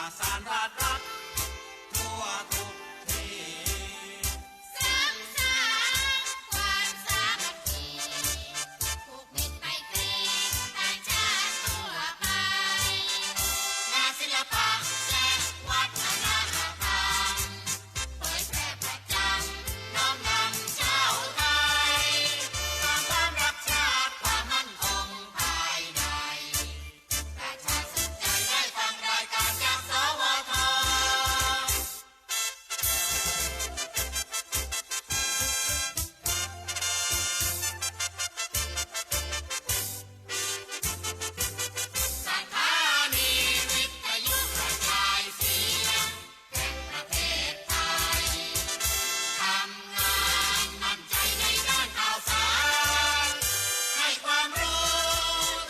ประสานราชรัฐทั่วทุกที่ สร้างสรรค์ความสามัคคีผูกมิตรไมตรีต่างชาติทั่วไปงานศิลปะและวัฒนธรรมเผยแพร่ประจำน้อมนำชาวไทยสร้างความรักชาติความมั่นคงภายในประชาสนใจได้ฟังรายการจากสวท สถานีวิทยุกระจายเสียงแห่งประเทศไทยทำงานมั่นใจในด้านข่าวสารให้ความรู้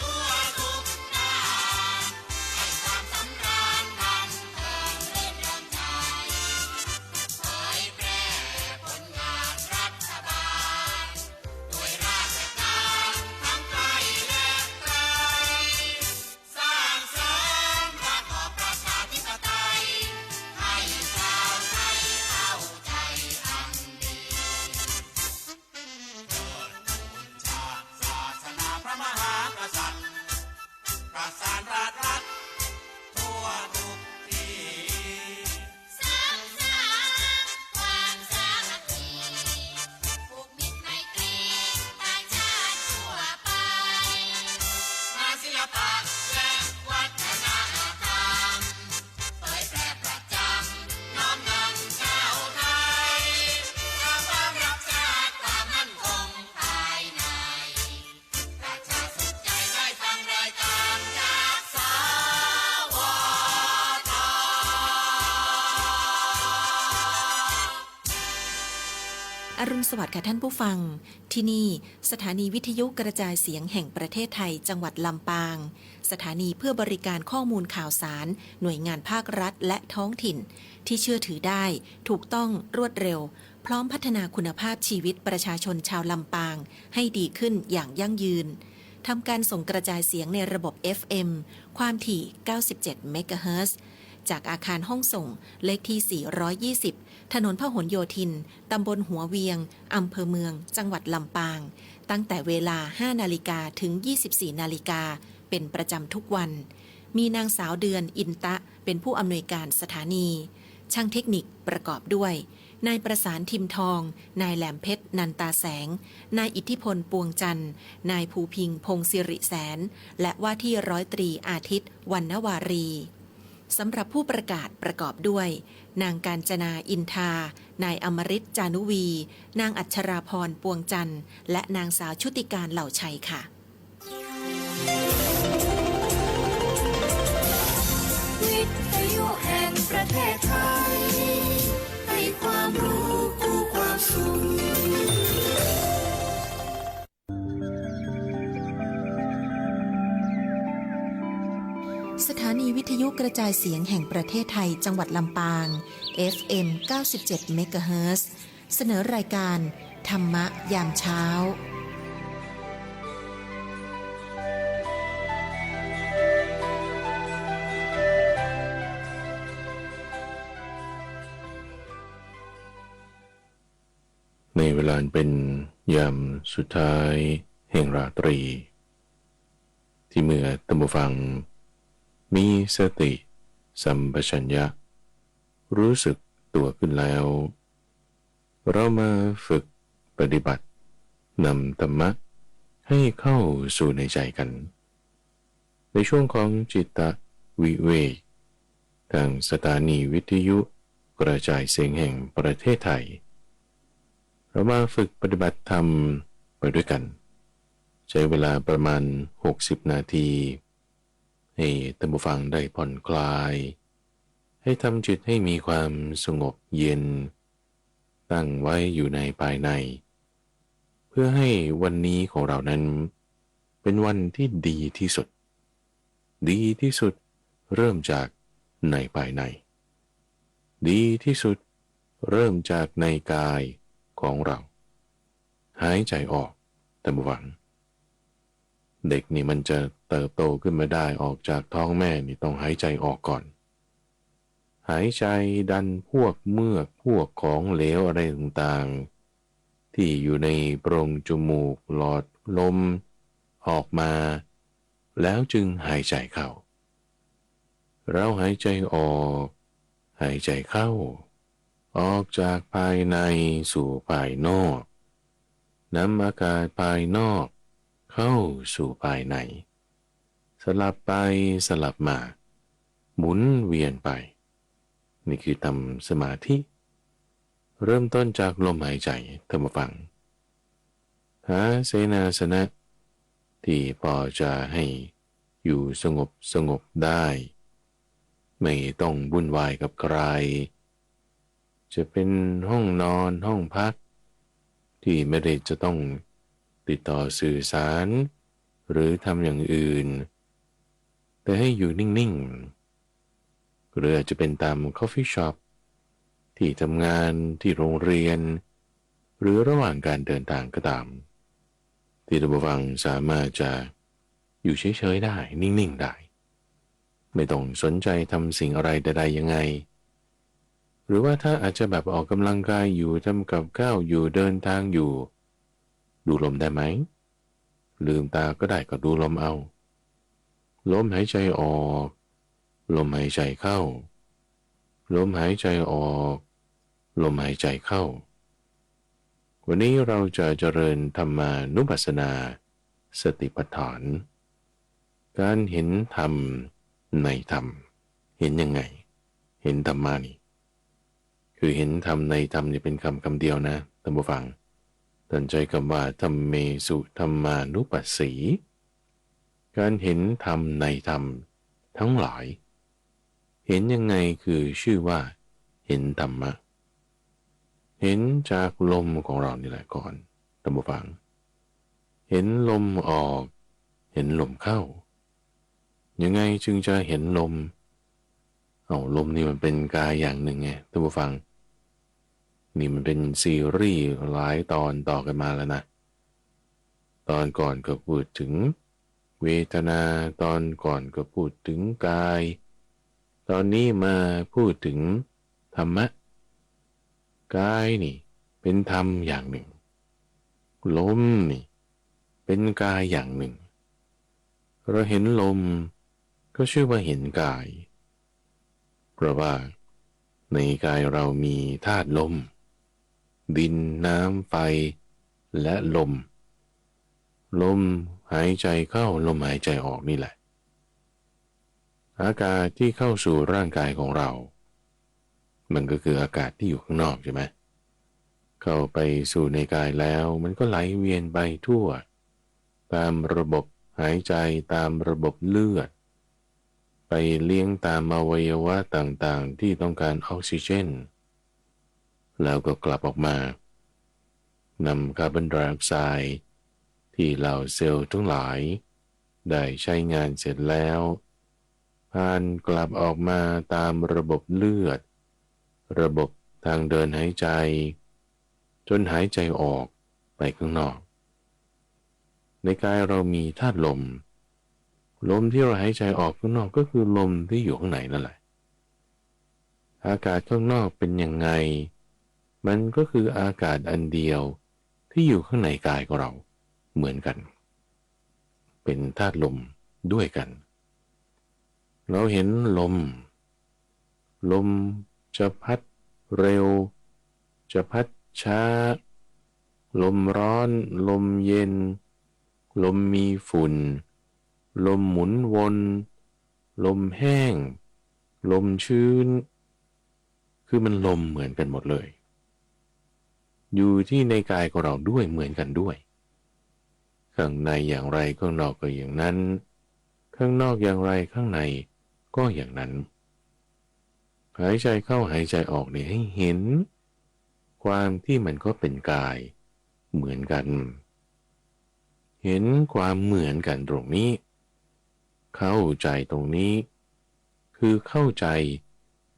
ทั่วทุกด้านให้ความสำราญบันเทิงรื่นเริงใจเผยแพร่ผลงานรัฐบาลด้วยราชการทั้งไกลและไกล สร้างเสริมระบอบประชาธิปไตยให้ชาวไทยเข้าใจอันดีเทิดทูนชาติศาสนาพระมหากษัตริย์ประสานราชรัฐทั่วทุกที่สร้างสรรค์ความสามัคคีผูกมิตรไมตรีต่างชาติทั่วไปงานศิลปะและวัฒนธรรมเผยแพร่ประจำน้อมนำชาวไทยสร้างความรักชาติความมั่นคงภายในประชาสนใจได้ฟังรายการจากสวท อรุณสวัสดิ์ค่ะท่านผู้ฟังที่นี่สถานีวิทยุกระจายเสียงแห่งประเทศไทยจังหวัดลำปางสถานีเพื่อบริการข้อมูลข่าวสารหน่วยงานภาครัฐและท้องถิ่นที่เชื่อถือได้ถูกต้องรวดเร็วพร้อมพัฒนาคุณภาพชีวิตประชาชนชาวลำปางให้ดีขึ้นอย่างยั่งยืนทำการส่งกระจายเสียงในระบบ FM ความถี่ 97 เมกะเฮิรตซ์จากอาคารห้องส่งเลขที่ 420 ถนนพหลโยธิน ตำบลหัวเวียง อำเภอเมือง จังหวัดลำปาง ตั้งแต่เวลา 5 นาฬิกาถึง 24 นาฬิกา เป็นประจำทุกวัน มีนางสาวเดือนอินตะเป็นผู้อำนวยการสถานี ช่างเทคนิคประกอบด้วย นายประสานทิมทอง นายแหลมเพชรนันตาแสง นายอิทธิพลปวงจันทร์ นายภูพิงพงศิริแสน และว่าที่ร้อยตรีอาทิตย์วรรณวารีสำหรับผู้ประกาศประกอบด้วย นางกาญจนาอินทา นายอมฤตจานุวี นางอัชราพรปวงจันทร์ และนางสาวชุติการเหล่าชัยค่ะ วิทยุแห่งประเทศไทยให้ความรู้คู่ความสุข สถานีวิทยุกระจายเสียงแห่งประเทศไทยจังหวัดลำปาง FM 97 เมกะเฮิรตซ์เสนอรายการธรรมะยามเช้าในเวลาเป็นยามสุดท้ายแห่งราตรีที่เมื่อท่านผู้ฟังมีสติสัมปชัญญะรู้สึกตัวขึ้นแล้วเรามาฝึกปฏิบัตินำธรรมะให้เข้าสู่ในใจกันในช่วงของจิตตวิเวกทางสถานีวิทยุกระจายเสียงแห่งประเทศไทยเรามาฝึกปฏิบัติธรรมไปด้วยกันใช้เวลาประมาณ60 นาทีให้ท่านผู้ฟังได้ผ่อนคลายให้ทำจิตให้มีความสงบเย็นตั้งไว้อยู่ในภายในเพื่อให้วันนี้ของเรานั้นเป็นวันที่ดีที่สุดดีที่สุดเริ่มจากในภายในดีที่สุดเริ่มจากในกายของเราหายใจออกท่านผู้ฟังเด็กนี่มันจะเติบโตขึ้นมาได้ออกจากท้องแม่นี่ต้องหายใจออกก่อน หายใจดันพวกเมือกพวกของเหลวอะไรต่างๆที่อยู่ในโพรงจมูกหลอดลมออกมาแล้วจึงหายใจเข้าเราหายใจออกหายใจเข้าออกจากภายในสู่ภายนอกนำอากาศภายนอกเข้าสู่ภายในสลับไปสลับมาหมุนเวียนไปนี่คือทำสมาธิเริ่มต้นจากลมหายใจท่านผู้ฟังหาเสนาสนะที่พอจะให้อยู่สงบได้ไม่ต้องวุ่นวายกับใครจะเป็นห้องนอนห้องพักที่ไม่ได้จะต้องติดต่อสื่อสารหรือทำอย่างอื่นแต่ให้อยู่นิ่งๆหรืออาจจะเป็นตาม coffee shop ที่ทำงานที่โรงเรียนหรือระหว่างการเดินทางก็ตามที่ท่านผู้ฟังสามารถจะอยู่เฉยๆได้นิ่งๆได้ไม่ต้องสนใจทำสิ่งอะไรใดๆยังไงหรือว่าถ้าอาจจะแบบออกกำลังกายอยู่ทำกับข้าวอยู่เดินทางอยู่ดูลมได้ไหมลืมตาก็ได้ก็ดูลมเอาลมหายใจออกลมหายใจเข้าลมหายใจออกลมหายใจเข้าวันนี้เราจะเจริญธรรมานุปัสสนาสติปัฏฐานการเห็นธรรมในธรรมเห็นยังไงเห็นธรรมานี่คือเห็นธรรมในธรรมนี่เป็นคำเดียวนะท่านผู้ฟังตั้งใจคำว่าธรรมเมสุธรรมานุปัสสีการเห็นธรรมในธรรมทั้งหลายเห็นยังไงคือชื่อว่าเห็นธรรมะเห็นจากลมของเรานี่แหละก่อนท่านผู้ฟังเห็นลมออกเห็นลมเข้ายังไงจึงจะเห็นลมลมนี่มันเป็นกายอย่างหนึ่งไงท่านผู้ฟังนี่มันเป็นซีรีส์หลายตอนต่อกันมาแล้วนะตอนก่อนก็พูดถึงเวทนาตอนก่อนก็พูดถึงกายตอนนี้มาพูดถึงธรรมะกายนี่เป็นธรรมอย่างหนึ่งลมนี่เป็นกายอย่างหนึ่งเราเห็นลมก็ชื่อว่าเห็นกายเพราะว่าในกายเรามีธาตุลมดินน้ำไฟและลมหายใจเข้าลมหายใจออกนี่แหละอากาศที่เข้าสู่ร่างกายของเรามันก็คืออากาศที่อยู่ข้างนอกใช่ไหมเข้าไปสู่ในกายแล้วมันก็ไหลเวียนไปทั่วตามระบบหายใจตามระบบเลือดไปเลี้ยงตามอวัยวะต่างๆที่ต้องการออกซิเจนแล้วก็กลับออกมานำคาร์บอนไดออกไซด์ที่เหล่าเซลล์ทั้งหลายได้ใช้งานเสร็จแล้วผ่านกลับออกมาตามระบบเลือดระบบทางเดินหายใจจนหายใจออกไปข้างนอกในกายเรามีธาตุลมที่เราหายใจออกข้างนอกก็คือลมที่อยู่ข้างในนั่นแหละอากาศข้างนอกเป็นยังไงมันก็คืออากาศอันเดียวที่อยู่ข้างในกายของเราเหมือนกันเป็นธาตุลมด้วยกันเราเห็นลมจะพัดเร็วจะพัดช้าลมร้อนลมเย็นลมมีฝุ่นลมหมุนวนลมแห้งลมชื้นคือมันลมเหมือนกันหมดเลยอยู่ที่ในกายของเราด้วยเหมือนกันด้วยข้างในอย่างไรข้างนอกก็อย่างนั้นข้างนอกอย่างไรข้างในก็อย่างนั้นหายใจเข้าหายใจออกเนี่ยให้เห็นความที่มันก็เป็นกายเหมือนกันเห็นความเหมือนกันตรงนี้เข้าใจตรงนี้คือเข้าใจ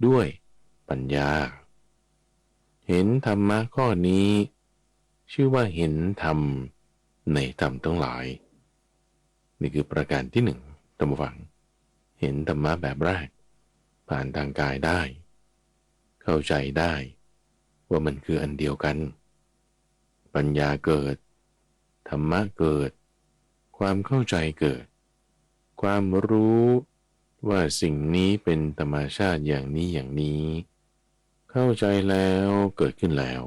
ด้วยปัญญาเห็นธรรมะข้อนี้ชื่อว่าเห็นธรรมในธรรมทั้งหลายนี่คือประการที่หนึ่งท่านผู้ฟังเห็นธรรมะแบบแรกผ่านทางกายได้ เข้าใจได้ว่ามันคืออันเดียวกันปัญญาเกิดธรรมะเกิดความเข้าใจเกิดความรู้ว่าสิ่งนี้เป็นธรรมชาติอย่างนี้อย่างนี้เข้าใจแล้วเกิดขึ้นแล้ว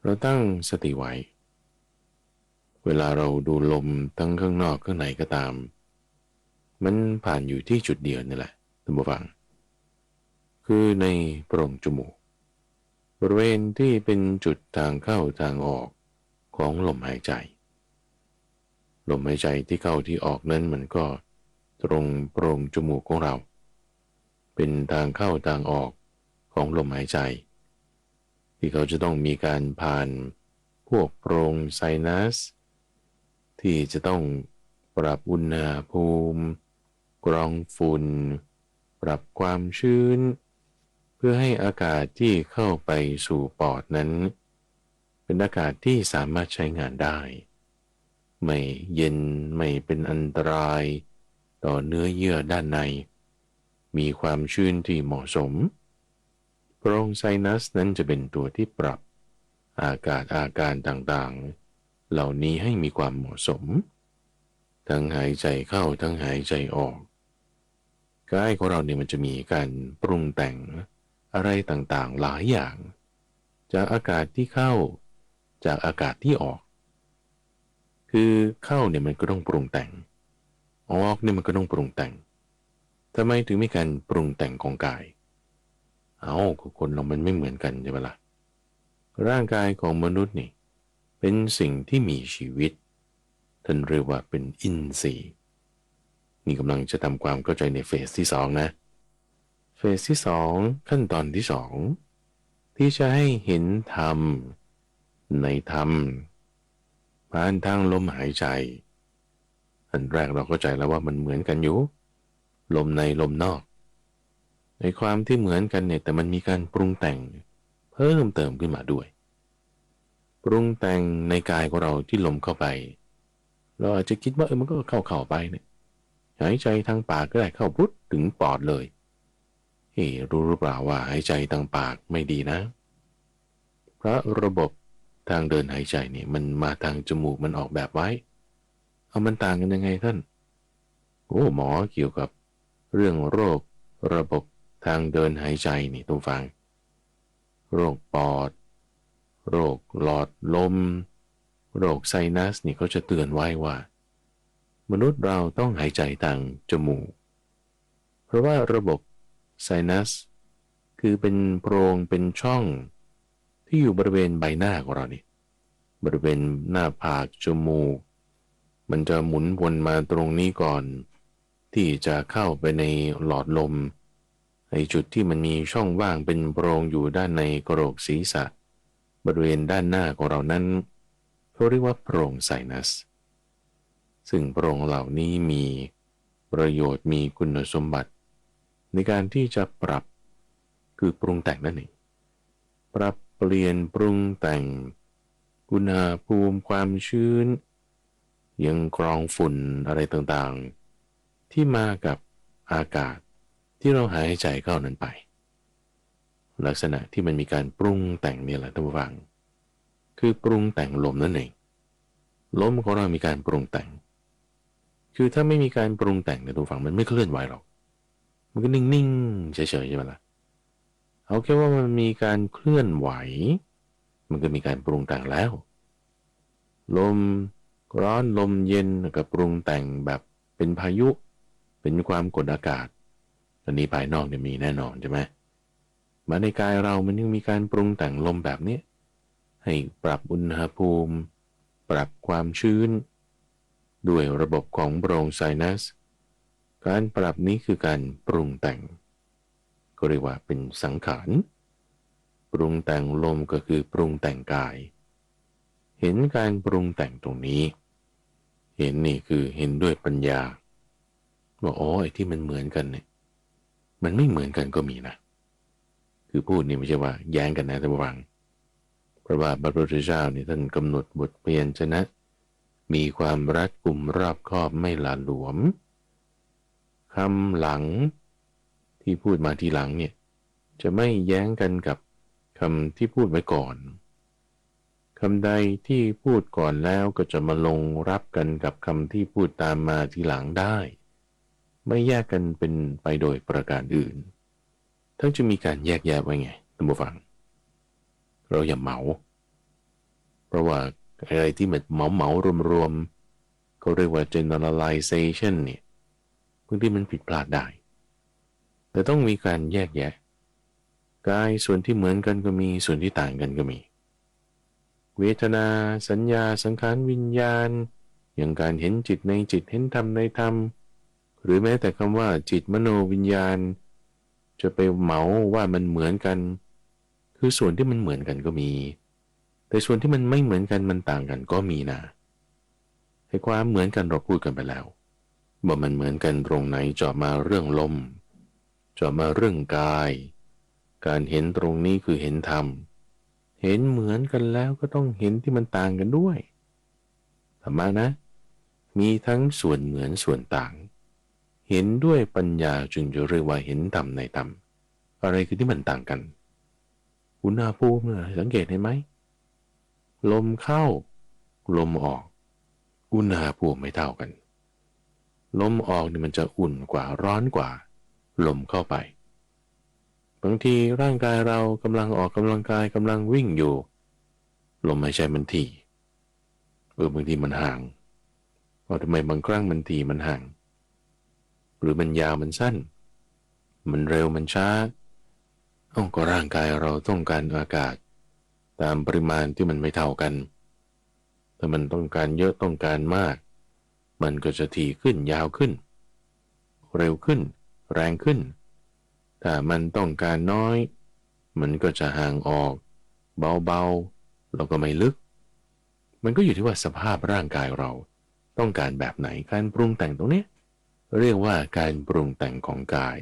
เราตั้งสติไว้เวลาเราดูลมทั้งข้างนอกข้างในก็ตามมันผ่านอยู่ที่จุดเดียวนี่แหละท่านผู้ฟังคือในโพรงจมูกบริเวณที่เป็นจุดทางเข้าทางออกของลมหายใจลมหายใจที่เข้าที่ออกนั้นมันก็ตรงโพรงจมูกของเราเป็นทางเข้าทางออกของลมหายใจที่เขาจะต้องมีการผ่านพวกโพรงไซนัสที่จะต้องปรับอุณหภูมิกรองฝุ่นปรับความชื้นเพื่อให้อากาศที่เข้าไปสู่ปอดนั้นเป็นอากาศที่สามารถใช้งานได้ไม่เย็นไม่เป็นอันตรายต่อเนื้อเยื่อด้านในมีความชื้นที่เหมาะสมโพรงไซนัสนั้นจะเป็นตัวที่ปรับอากาศอาการต่างๆเหล่านี้ให้มีความเหมาะสมทั้งหายใจเข้าทั้งหายใจออกกายของเราเนี่ยมันจะมีการปรุงแต่งอะไรต่างๆหลายอย่างจากอากาศที่เข้าจากอากาศที่ออกคือเข้าเนี่ยมันก็ต้องปรุงแต่งออกเนี่ยมันก็ต้องปรุงแต่งทำไมถึงมีการปรุงแต่งของกายคนเรามันไม่เหมือนกันใช่ไหมล่ะร่างกายของมนุษย์นี่เป็นสิ่งที่มีชีวิตท่านเรียกว่าเป็นอินทรีย์นี่กำลังจะทำความเข้าใจในเฟสที่2นะเฟสที่2ขั้นตอนที่2ที่จะให้เห็นธรรมในธรรมผ่านทางลมหายใจอันแรกเราเข้าใจแล้วว่ามันเหมือนกันอยู่ลมในลมนอกในความที่เหมือนกันเนี่ยแต่มันมีการปรุงแต่งเพิ่มเติมขึ้นมาด้วยปรุงแต่งในกายของเราที่ลมเข้าไปเราอาจจะคิดว่ามันก็เข้าไปเนี่ยหายใจทางปากก็ได้เข้าพุทถึงปอดเลยรู้หรือเปล่าว่าหายใจทางปากไม่ดีนะเพราะระบบทางเดินหายใจเนี่ยมันมาทางจมูกมันออกแบบไว้มันต่างกันยังไงท่านหมอเกี่ยวกับเรื่องโรคระบบทางเดินหายใจนี่ต้องฟังโรคปอดโรคหลอดลมโรคไซนัสนี่เขาจะเตือนไว้ว่ามนุษย์เราต้องหายใจทางจมูกเพราะว่าระบบไซนัสคือเป็นโพรงเป็นช่องที่อยู่บริเวณใบหน้าของเรานี่บริเวณหน้าผากจมูกมันจะหมุนวนมาตรงนี้ก่อนที่จะเข้าไปในหลอดลมในจุดที่มันมีช่องว่างเป็นโพรงอยู่ด้านในกระโหลกศีรษะบริเวณด้านหน้าของเรานั้นเขาเรียกว่าโพรงไซนัสซึ่งโพรงเหล่านี้มีประโยชน์มีคุณสมบัติในการที่จะปรับคือปรุงแต่งนั่นเองปรับเปลี่ยนปรุงแต่งอุณหภูมิความชื้นยังกรองฝุ่นอะไรต่างๆที่มากับอากาศที่เราหายใจเข้านั้นไปลักษณะที่มันมีการปรุงแต่งเนี่ยแหละท่านผู้ฟังคือปรุงแต่งลมนั่นเองลมของเรามีการปรุงแต่งคือถ้าไม่มีการปรุงแต่งเนี่ยท่านผู้ฟังมันไม่เคลื่อนไหวหรอกมันก็นิ่งๆเฉยๆใช่ไหมล่ะเอาแค่ว่ามันมีการเคลื่อนไหวมันก็มีการปรุงแต่งแล้วลมร้อนลมเย็นกับปรุงแต่งแบบเป็นพายุเป็นความกดอากาศอันนี้ภายนอกเนี่ยมีแน่นอนใช่ไหมมาในกายเรามันยังมีการปรุงแต่งลมแบบนี้ให้ปรับอุณหภูมิปรับความชื้นด้วยระบบของโพรงไซนัสการปรับนี้คือการปรุงแต่งก็เรียกว่าเป็นสังขารปรุงแต่งลมก็คือปรุงแต่งกายเห็นการปรุงแต่งตรงนี้เห็นนี่คือเห็นด้วยปัญญาว่าไอ้ที่มันเหมือนกันเนี่ยมันไม่เหมือนกันก็มีนะคือพูดนี่ไม่ใช่ว่าแย้งกันนะท่านผู้ฟังเพราะว่าพระพุทธเจ้านี่ท่านกำหนดบทเพียรชนะมีความรัดกุมรอบคอบไม่หละหลวมคำหลังที่พูดมาทีหลังเนี่ย จะไม่แย้งกันกับคำที่พูดไว้ก่อนคำใดที่พูดก่อนแล้วก็จะมาลงรับกันกับคำที่พูดตามมาทีหลังได้ไม่แยกกันเป็นไปโดยประการอื่นทั้งจะมีการแยกแยะไว้ไงท่านผู้ฟังเราอย่าเหมาเพราะว่าอะไรที่มันเหมารวมๆเขาเรียกว่า generalization เนี่ยบางทีมันผิดพลาดได้แต่ต้องมีการแยกแยะกายส่วนที่เหมือนกันก็มีส่วนที่ต่างกันก็มีเวทนาสัญญาสังขารวิญญาณอย่างการเห็นจิตในจิตเห็นธรรมในธรรมหรือแม้แต่คำว่าจิตมโนวิญญาณจะไปเหมาว่ามันเหมือนกันคือส่วนที่มันเหมือนกันก็มีแต่ส่วนที่มันไม่เหมือนกันมันต่างกันก็มีนะให้ความเหมือนกันเราพูดกันไปแล้วว่ามันเหมือนกันตรงไหนเจาะมาเรื่องลมเจาะมาเรื่องกายการเห็นตรงนี้คือเห็นธรรมเห็นเหมือนกันแล้วก็ต้องเห็นที่มันต่างกันด้วยธรรมะนะมีทั้งส่วนเหมือนส่วนต่างเห็นด้วยปัญญาจึงจะเรียกว่าเห็นธรรมในธรรมอะไรคือที่มันต่างกันอุณหภูมิสังเกตเห็นไหมลมเข้าลมออกอุณหภูมิไม่เท่ากันลมออกนี่มันจะอุ่นกว่าร้อนกว่าลมเข้าไปบางทีร่างกายเรากำลังออกกำลังกายกำลังวิ่งอยู่ลมหายใจมันถี่บางทีมันห่างทำไมบางครั้งมันถี่มันห่างหรือมันยาวมันสั้นมันเร็วมันช้าก็ร่างกายเราต้องการอากาศตามปริมาณที่มันไม่เท่ากันถ้ามันต้องการเยอะต้องการมากมันก็จะถี่ขึ้นยาวขึ้นเร็วขึ้นแรงขึ้นถ้ามันต้องการน้อยมันก็จะห่างออกเบาๆแล้วก็ไม่ลึกมันก็อยู่ที่ว่าสภาพร่างกายเราต้องการแบบไหนการปรุงแต่งตรงนี้เรียกว่าการปรุงแต่งของกาย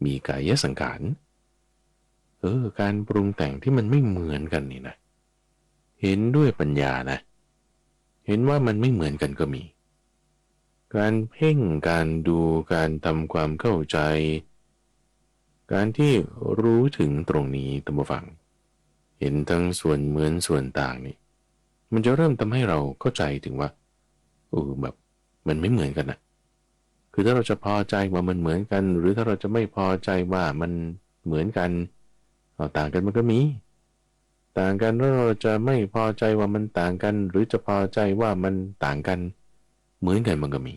มีกายสังขารการปรุงแต่งที่มันไม่เหมือนกันนี่นะเห็นด้วยปัญญานะเห็นว่ามันไม่เหมือนกันก็มีการเพ่งการดูการทำความเข้าใจการที่รู้ถึงตรงนี้ท่านผู้ฟังเห็นทั้งส่วนเหมือนส่วนต่างนี่มันจะเริ่มทำให้เราเข้าใจถึงว่าแบบมันไม่เหมือนกันนะคือถ้าเราจะพอใจว่ามันเหมือนกันหรือถ้าเราจะไม่พอใจว่ามันเหมือนกันต่างกันมันก็มีต่างกันแล้วเราจะไม่พอใจว่ามันต่างกันหรือจะพอใจว่ามันต่างกันเหมือนกันมันก็มี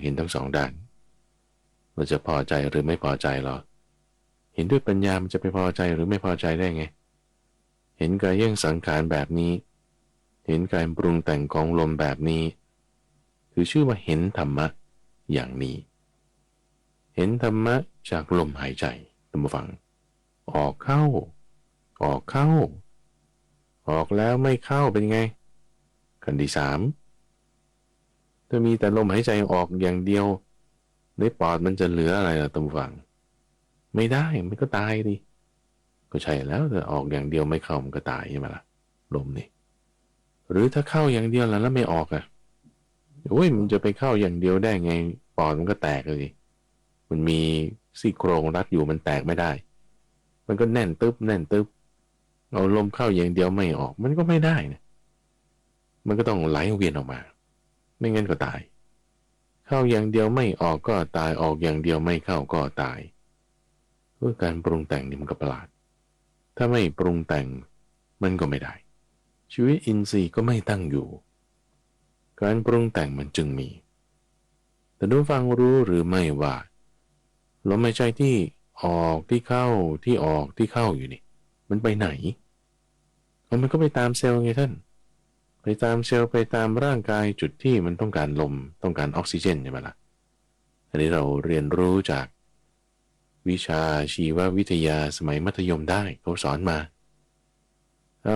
เห็นทั้งสองด้านเราจะพอใจหรือไม่พอใจหรอเห็นด้วยปัญญามันจะไปพอใจหรือไม่พอใจได้ไงเห็นกายสังขารแบบนี้เห็นการปรุงแต่งของลมแบบนี้คือชื่อว่าเห็นธรรมะอย่างนี้เห็นธรรมะจากลมหายใจท่านผู้ฟังออกเข้าออกเข้าออกแล้วไม่เข้าเป็นไงขั้นที่3ถ้ามีแต่ลมหายใจออกอย่างเดียวในปอดมันจะเหลืออะไรล่ะท่านผู้ฟังไม่ได้มันก็ตายดิก็ใช่แล้วแต่ออกอย่างเดียวไม่เข้ามันก็ตายใช่ไหมล่ะลมนี่หรือถ้าเข้าอย่างเดียวแล้วไม่ออกมันจะไปเข้าอย่างเดียวได้ไงปอดมันก็แตกเลยมันมีซี่โครงรัดอยู่มันแตกไม่ได้มันก็แน่นตึ๊บแน่นตึ๊บเอาลมเข้าอย่างเดียวไม่ออกมันก็ไม่ได้นะมันก็ต้องไหลเวียนออกมาไม่งั้นก็ตายเข้าอย่างเดียวไม่ออกก็ตายออกอย่างเดียวไม่เข้าก็ตายการปรุงแต่งนี่มันก็ประหลาดถ้าไม่ปรุงแต่งมันก็ไม่ได้ชีวิตอินทรีย์ก็ไม่ตั้งอยู่การปรุงแต่งมันจึงมีแต่ดูฟังรู้หรือไม่ว่าลมหายใจที่ออกที่เข้าที่ออกที่เข้าอยู่นี่มันไปไหนมันก็ไปตามเซลล์ไงท่านไปตามเซลล์ไปตามร่างกายจุดที่มันต้องการลมต้องการออกซิเจนใช่ไหมล่ะอันนี้เราเรียนรู้จากวิชาชีววิทยาสมัยมัธยมได้เขาสอนมา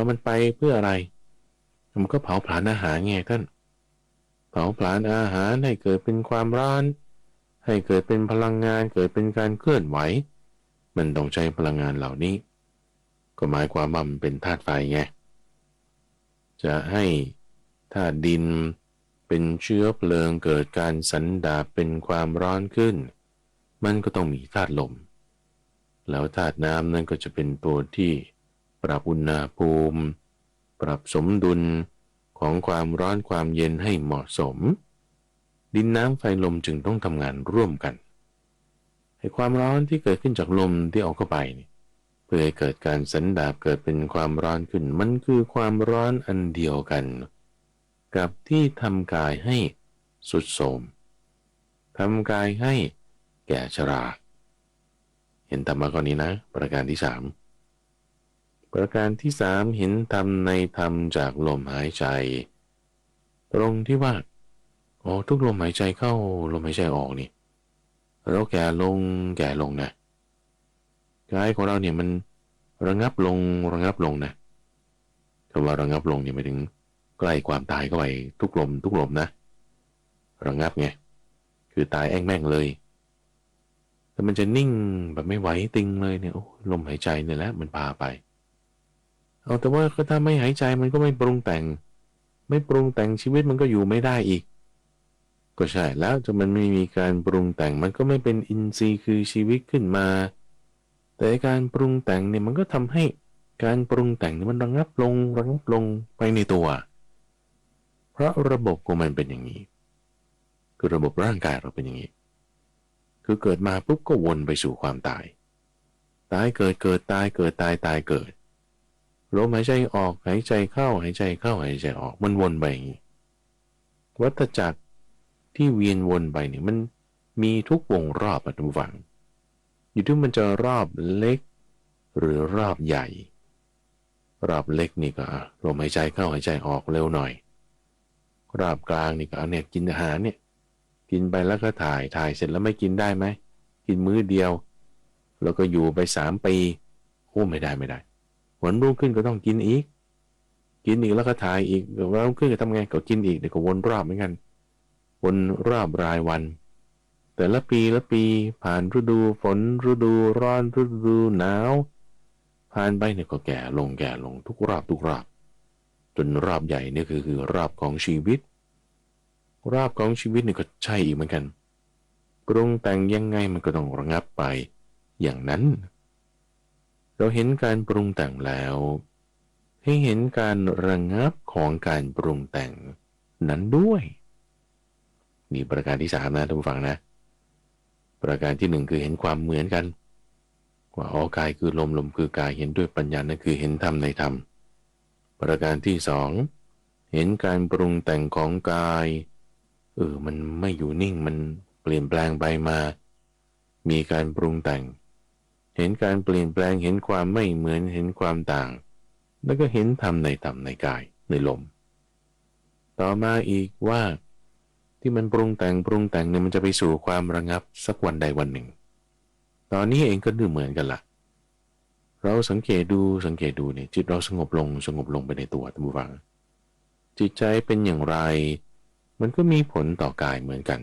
มันไปเพื่ออะไรมันก็เผาผลาญอาหารไงท่านเผาผลาญอาหารให้เกิดเป็นความร้อนให้เกิดเป็นพลังงานเกิดเป็นการเคลื่อนไหวมันต้องใช้พลังงานเหล่านี้ก็หมายความว่ามันเป็นธาตุไฟไงจะให้ธาตุดินเป็นเชื้อเพลิงเกิดการสันดาปเป็นความร้อนขึ้นมันก็ต้องมีธาตุลม แล้วธาตุน้ำนั้นก็จะเป็นตัวที่ปรับอุณหภูมิปรับสมดุลของความร้อนความเย็นให้เหมาะสมดินน้ำไฟลมจึงต้องทำงานร่วมกันให้ความร้อนที่เกิดขึ้นจากลมที่ออกเข้าไปนี่เพื่อให้เกิดการสันดาปเกิดเป็นความร้อนขึ้นมันคือความร้อนอันเดียวกันกับที่ทำกายให้ทรุดโทรมทำกายให้แก่ชราเห็นธรรมะข้อนี้นะประการที่สามประการที่สามเห็นธรรมในธรรมจากลมหายใจตรงที่ว่าทุกลมหายใจเข้าลมหายใจออกนี่เราแก่ลงนะกายของเราเนี่ยมันระงับลงนะคำว่าระงับลงเนี่ยหมายถึงใกล้ความตายเข้าไปทุกลมนะระงับไงคือตายแอ้งแม่งเลยแต่มันจะนิ่งแบบไม่ไหวติงเลยเนี่ยลมหายใจเนี่ยแหละมันพาไปแต่ว่าถ้าไม่หายใจมันก็ไม่ปรุงแต่งชีวิตมันก็อยู่ไม่ได้อีกก็ใช่แล้วถ้ามันไม่มีการปรุงแต่งมันก็ไม่เป็นอินทรีย์คือชีวิตขึ้นมาแต่การปรุงแต่งเนี่ยมันก็ทำให้การปรุงแต่งเนี่ยมันระงับลงไปในตัวเพราะระบบของมันเป็นอย่างนี้คือระบบร่างกายเราเป็นอย่างนี้คือเกิดมาปุ๊บก็วนไปสู่ความตายเกิดตายเกิดลมหายใจออกหายใจเข้าหายใจออกมันวนไปอย่างนี้วัฏจักรที่เวียนวนไปเนี่ยมันมีทุกวงรอบทุกฝั่งอยู่ที่มันจะรอบเล็กหรือรอบใหญ่รอบเล็กนี่ก็ลมหายใจเข้าหายใจออกเร็วหน่อยรอบกลางนี่ก็เนี่ยกินอาหารเนี่ยกินไปแล้วก็ถ่ายเสร็จแล้วไม่กินได้ไหมกินมื้อเดียวแล้วก็อยู่ไป3 ปีไม่ได้วันรุ่งขึ้นก็ต้องกินอีกแล้วก็ถ่ายอีกวันรุ่งขึ้นก็ทำไงก็กินอีกเดี๋ยวก็วนรอบเหมือนกันวนรอบรายวันแต่ละปีผ่านฤดูฝนฤดูร้อนฤดูหนาวผ่านไปเนี่ยก็แก่ลงทุกรอบจนรอบใหญ่เนี่ยคือรอบของชีวิตนี่ก็ใช่อีกเหมือนกันปรุงแต่งยังไงมันก็ต้องระงับไปอย่างนั้นเราเห็นการปรุงแต่งแล้วให้เห็นการระงับของการปรุงแต่งนั้นด้วยนี่ประการที่3นะท่านผู้ฟังนะประการที่1คือเห็นความเหมือนกันว่ากายคือลมคือกายเห็นด้วยปัญญานั่นคือเห็นธรรมในธรรมประการที่2เห็นการปรุงแต่งของกายมันไม่อยู่นิ่งมันเปลี่ยนแปลงไปมามีการปรุงแต่งเห็นการเปลี่ยนแปลงเห็นความไม่เหมือนเห็นความต่างแล้วก็เห็นธรรมในกายในลมต่อมาอีกว่าที่มันปรุงแต่งเนี่ยมันจะไปสู่ความระงับสักวันใดวันหนึ่งตอนนี้เองก็ดูเหมือนกันละเราสังเกตดูเนี่ยจิตเราสงบลงไปในตัวท่านผู้ฟังจิตใจเป็นอย่างไรมันก็มีผลต่อกายเหมือนกัน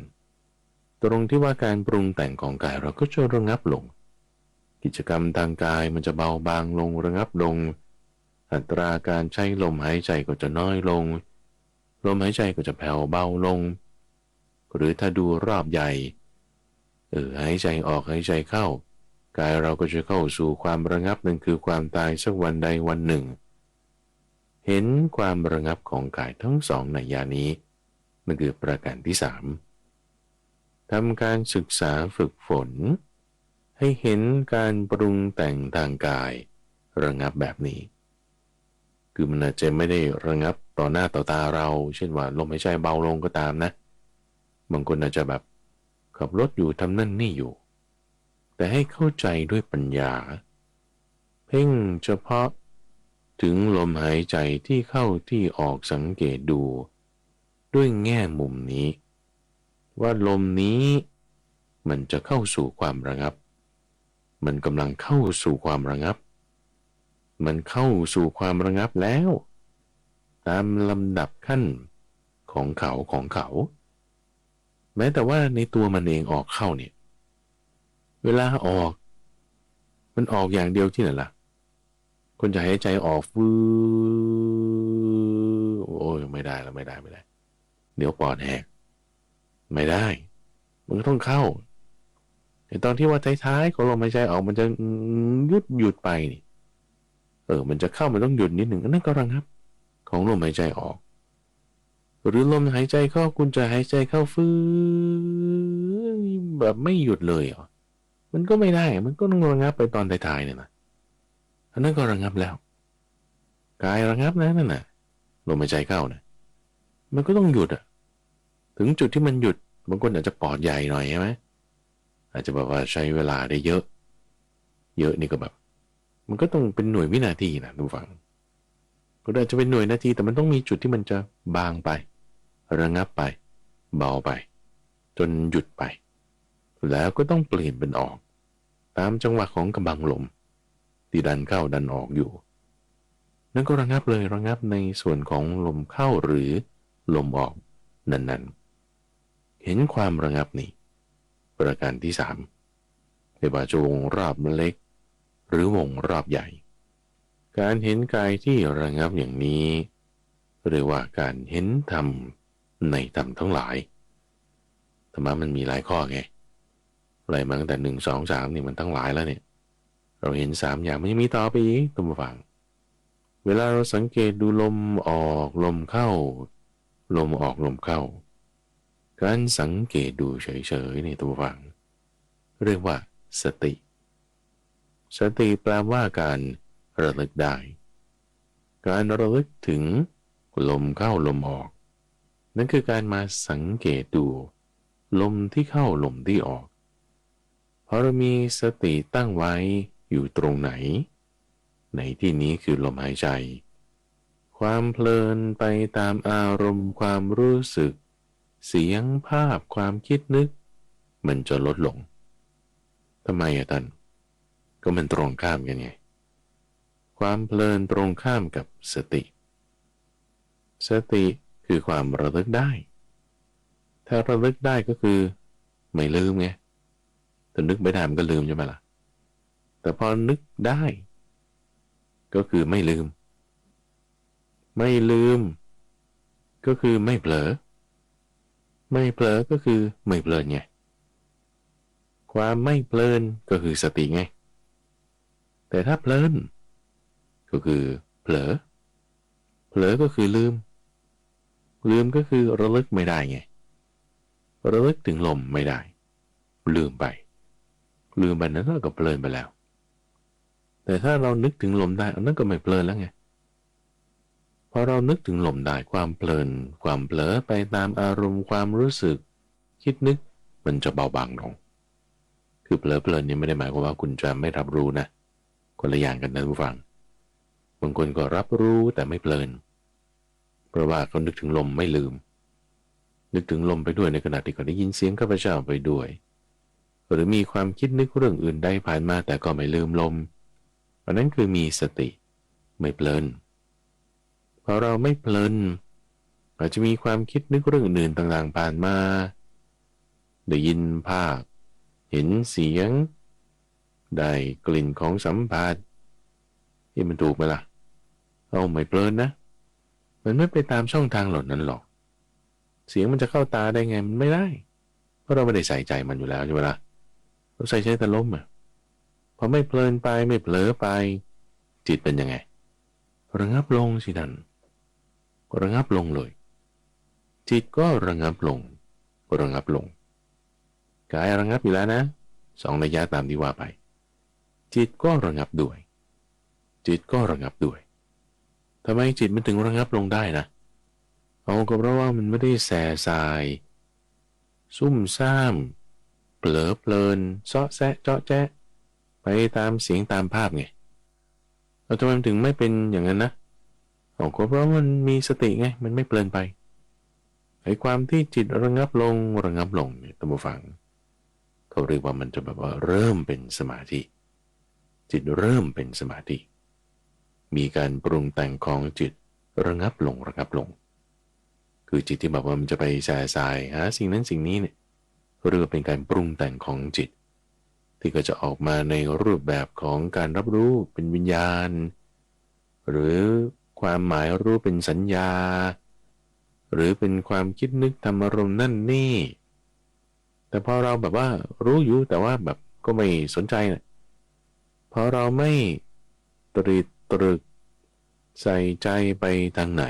ตรงที่ว่าการปรุงแต่งของกายเราก็จะระงับลงกิจกรรมทางกายมันจะเบาบางลงระงับลงอัตราการใช้ลมหายใจก็จะน้อยลงลมหายใจก็จะแผ่วเบาลงหรือถ้าดูรอบใหญ่หายใจออกหายใจเข้ากายเราก็จะเข้าสู่ความระงับนั่นคือความตายสักวันใดวันหนึ่งเห็นความระงับของกายทั้ง2ในยานี้นั่นคือประการที่3ทำการศึกษาฝึกฝนให้เห็นการปรุงแต่งทางกายระงับแบบนี้คือมันอาจจะไม่ได้ระงับต่อหน้าต่อตาเราเช่นว่าลมหายใจเบาลงก็ตามนะบางคนอาจจะแบบขับรถอยู่ทำนั่นนี่อยู่แต่ให้เข้าใจด้วยปัญญาเพ่งเฉพาะถึงลมหายใจที่เข้าที่ออกสังเกตดูด้วยแง่มุมนี้ว่าลมนี้มันจะเข้าสู่ความระงับมันกำลังเข้าสู่ความระงับมันเข้าสู่ความระงับแล้วตามลำดับขั้นของเขาแม้แต่ว่าในตัวมันเองออกเข้าเนี่ยเวลาออกมันออกอย่างเดียวที่ไหนล่ะคนจะหายใจออกไม่ได้เดี๋ยวปอดแหกไม่ได้มันก็ต้องเข้า ตอนที่ว่าท้ายๆของลมหายใจออกมันจะหยุดไปนี่มันจะเข้ามันต้องหยุดนิดหนึ่งนั่นก็ระงับของลมหายใจออกหรือลมหายใจเข้าคุณจะหายใจเข้าฟื้นแบบไม่หยุดเลยเหรอมันก็ไม่ได้มันก็ต้องระงับไปตอนท้ายๆเนี่ยนะอันนั้นก็ระงับแล้วกายระงับนะนั่นน่ะลมหายใจเข้านะมันก็ต้องหยุดถึงจุดที่มันหยุดบางคนอาจจะปอดใหญ่หน่อยใช่ไหมอาจจะแบบว่าใช้เวลาได้เยอะนี่ก็แบบมันก็ต้องเป็นหน่วยวินาทีนะทุกฝั่งก็อาจจะเป็นหน่วยนาทีแต่มันต้องมีจุดที่มันจะบางไประงับไปเบาไปจนหยุดไปแล้วก็ต้องเปลี่ยนเป็นออกตามจังหวะของกำบังลมที่ดันเข้าดันออกอยู่นั่นก็ระงับเลยระงับในส่วนของลมเข้าหรือลมออกนั้นๆเห็นความระงับนี้ประการที่3ไม่ว่าจะวงรอบเล็กหรือวงรอบใหญ่การเห็นกายที่ระงับอย่างนี้เรียกว่าการเห็นธรรมในธรรมทั้งหลายธรรมะมันมีหลายข้อไงไล่มาตั้งแต่1 2 3นี่มันทั้งหลายแล้วเนี่ยเราเห็น3อย่างมันยังมีต่อไปอีกตัวฟังเวลาเราสังเกตดูลมออกลมเข้าลมออกลมเข้าการสังเกตดูเฉยๆในตัวฟังเรียกว่าสติแปลว่าการระลึกได้การระลึกถึงลมเข้าลมออกนั่นคือการมาสังเกตดูลมที่เข้าลมที่ออกพอเรามีสติตั้งไว้อยู่ตรงไหนในที่นี้คือลมหายใจความเพลินไปตามอารมณ์ความรู้สึกเสียงภาพความคิดนึกมันจะลดลงทำไมท่านก็มันตรงข้ามกันไงความเพลินตรงข้ามกับสติคือความระลึกได้ถ้าระลึกได้ก็คือไม่ลืมไงแต่นึกไม่ได้มันก็ลืมใช่ไหมล่ะแต่พอนึกได้ก็คือไม่ลืมก็คือไม่เผลอก็คือไม่เพลินไงความไม่เพลินก็คือสติไงแต่ถ้าเพลินก็คือเผลอก็คือลืมก็คือระลึกไม่ได้ไงระลึกถึงลมไม่ได้ลืมไปนั้นก็เพลินไปแล้วแต่ถ้าเรานึกถึงลมได้อันนั้นก็ไม่เพลินแล้วไงพอเรานึกถึงลมได้ความเพลินความเผลอไปตามอารมณ์ความรู้สึกคิดนึกมันจะเบาบางลงคือเผลอเพลินนี่ไม่ได้หมายความว่าคุณจะไม่รับรู้นะคนละอย่างกันนะผู้ฟังบางคนก็รับรู้แต่ไม่เพลินเพราะว่าเขานึกถึงลมไม่ลืมนึกถึงลมไปด้วยในขณะที่เขาได้ยินเสียงข้าพเจ้าไปด้วยหรือมีความคิดนึกเรื่องอื่นได้ผ่านมาแต่ก็ไม่ลืมลมอันนั้นคือมีสติไม่เพลินพอเราไม่เพลินอาจจะมีความคิดนึกเรื่องอื่นต่างๆผ่านมาได้ยินภาพเห็นเสียงได้กลิ่นของสัมผัสที่มันถูกไหมล่ะเอาไม่เพลินนะมันไม่ไปตามช่องทางเหล่านั้นหรอกเสียงมันจะเข้าตาได้ไงมันไม่ได้เพราะเราไม่ได้ใส่ใจมันอยู่แล้วใช่ไหมล่ะเราใส่ใจแต่ลมพอไม่เพลินไปไม่เผลอไปจิตเป็นยังไงระงับลงสิท่านระงับลงเลยจิตก็ระงับลงกายระงับอยู่แล้วนะ2 นัยยะตามที่ว่าไปจิตก็ระงับด้วยทำไมจิตมันถึงระงับลงได้นะเอาก็เพราะว่ามันไม่ได้แส่สายซุ่มซ่ามเผลอเพลินเซาะแซะเจาะแจ๊ะไปตามเสียงตามภาพไงเราทำไมถึงไม่เป็นอย่างนั้นนะเอาก็เพราะมันมีสติไงมันไม่เพลินไปไอ้ความที่จิตระงับลงเนี่ยท่านผู้ฟังเขาเรียกว่ามันจะแบบว่าเริ่มเป็นสมาธิจิตเริ่มเป็นสมาธิมีการปรุงแต่งของจิตระงับลงคือจิตที่แบบว่ามันจะไปแส่สายหาสิ่งนั้นสิ่งนี้เนี่ยเรียกว่าเป็นการปรุงแต่งของจิตที่ก็จะออกมาในรูปแบบของการรับรู้เป็นวิญญาณหรือความหมายรู้เป็นสัญญาหรือเป็นความคิดนึกทำอารมณ์นั่นนี่ แต่พอเราแบบว่ารู้อยู่แต่ว่าแบบก็ไม่สนใจนะพอเราไม่ตรีตรึกใส่ใจไปทางไหน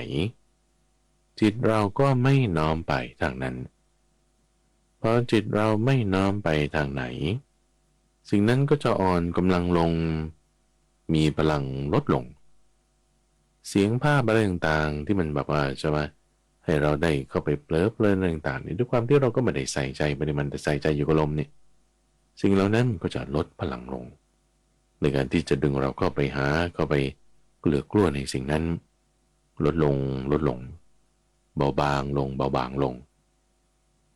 จิตเราก็ไม่น้อมไปทางนั้นพอจิตเราไม่น้อมไปทางไหนสิ่งนั้นก็จะอ่อนกำลังลงมีพลังลดลงเสียงภาพอะไรต่างๆที่มันแบบว่าจะมาให้เราได้เข้าไปเพลิดเพลินอะไรต่างๆนี่ด้วยความที่เราก็ไม่ได้ใส่ใจไปในมันแต่ใส่ใจอยู่กับลมนี่สิ่งเหล่านั้นก็จะลดพลังลงในการที่จะดึงเราเข้าไปหาเข้าไปเกลือกลั้วในสิ่งนั้นลดลงลดลงเบาบางลงเบาบางลง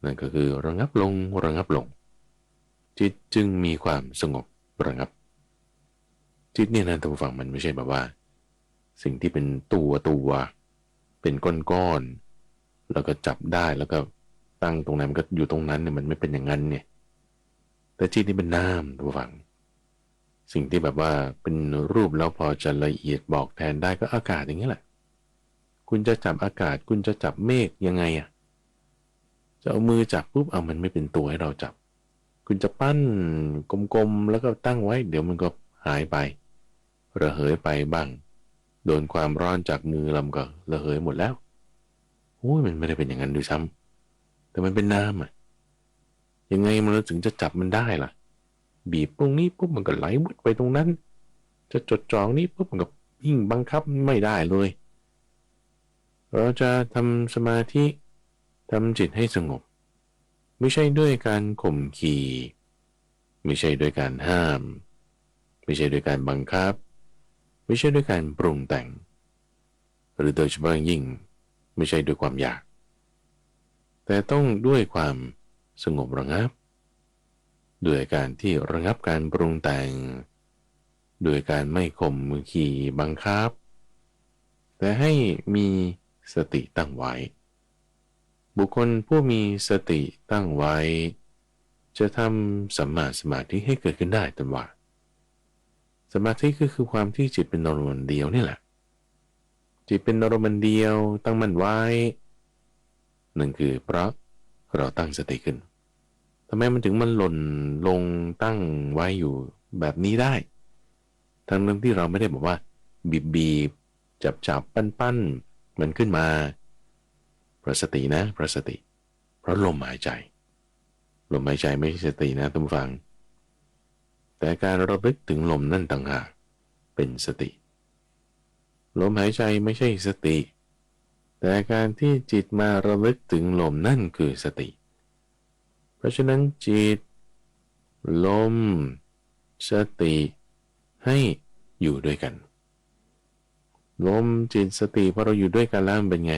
นั่นก็คือระงับลงระงับลงจิตจึงมีความสงบระงับจิตเนี่ยนะท่านผู้ฟังมันไม่ใช่แบบว่าสิ่งที่เป็นตัวเป็นก้อนๆแล้วก็จับได้แล้วก็ตั้งตรงนั้นมันก็อยู่ตรงนั้นเนี่ยมันไม่เป็นอย่างนั้นเนี่ยแต่จิตนี่เป็นนามท่านผู้ฟังสิ่งที่แบบว่าเป็นรูปแล้วพอจะละเอียดบอกแทนได้ก็อากาศอย่างนี้แหละคุณจะจับอากาศคุณจะจับเมฆยังไงอะจะเอามือจับปุ๊บเอามันไม่เป็นตัวให้เราจับคุณจะปั้นกลมๆแล้วก็ตั้งไว้เดี๋ยวมันก็หายไประเหยไปบ้างโดนความร้อนจากมือลำก็ระเหยหมดแล้วโอ้ยมันไม่ได้เป็นอย่างนั้นด้วยซ้ำแต่มันเป็นน้ำอะยังไงมันถึงจะจับมันได้ล่ะบีบตรงนี้ปุ๊บมันก็ไหลวุดไปตรงนั้นจะจดจ่องนี้ปุ๊บมันก็ยิ่งบังคับไม่ได้เลยเราจะทำสมาธิทำจิตให้สงบไม่ใช่ด้วยการข่มขีไม่ใช่ด้วยการห้ามไม่ใช่ด้วยการบังคับไม่ใช่ด้วยการปรุงแต่งหรือโดยเฉพาะยิ่งไม่ใช่ด้วยความอยากแต่ต้องด้วยความสงบระงับด้วยการที่ระงับการปรุงแต่งด้วยการไม่ข่มขีบังคับแต่ให้มีสติตั้งไว้บุคคลผู้มีสติตั้งไว้จะทำสัมมาสมาธิให้เกิดขึ้นได้ตามว่าสมาธิก็คือความที่จิตเป็นอารมณ์เดียวนี่แหละจิตเป็นอารมณ์เดียวตั้งมั่นไว้นั่นคือเพราะเราตั้งสติขึ้นทำไมมันถึงมันหล่นลงตั้งไว้อยู่แบบนี้ได้ทั้งที่เราไม่ได้บอกว่าบีบจับปั้นมันขึ้นมาเพราะสตินะเพราะสติเพราะลมหายใจลมหายใจไม่ใช่สตินะท่านผู้ฟังแต่การระลึกถึงลมนั่นต่างหากเป็นสติลมหายใจไม่ใช่สติแต่การที่จิตมาระลึกถึงลมนั่นคือสติเพราะฉะนั้นจิตลมสติให้อยู่ด้วยกันลมจิตสติพอเราอยู่ด้วยกันแล้วมันเป็นไง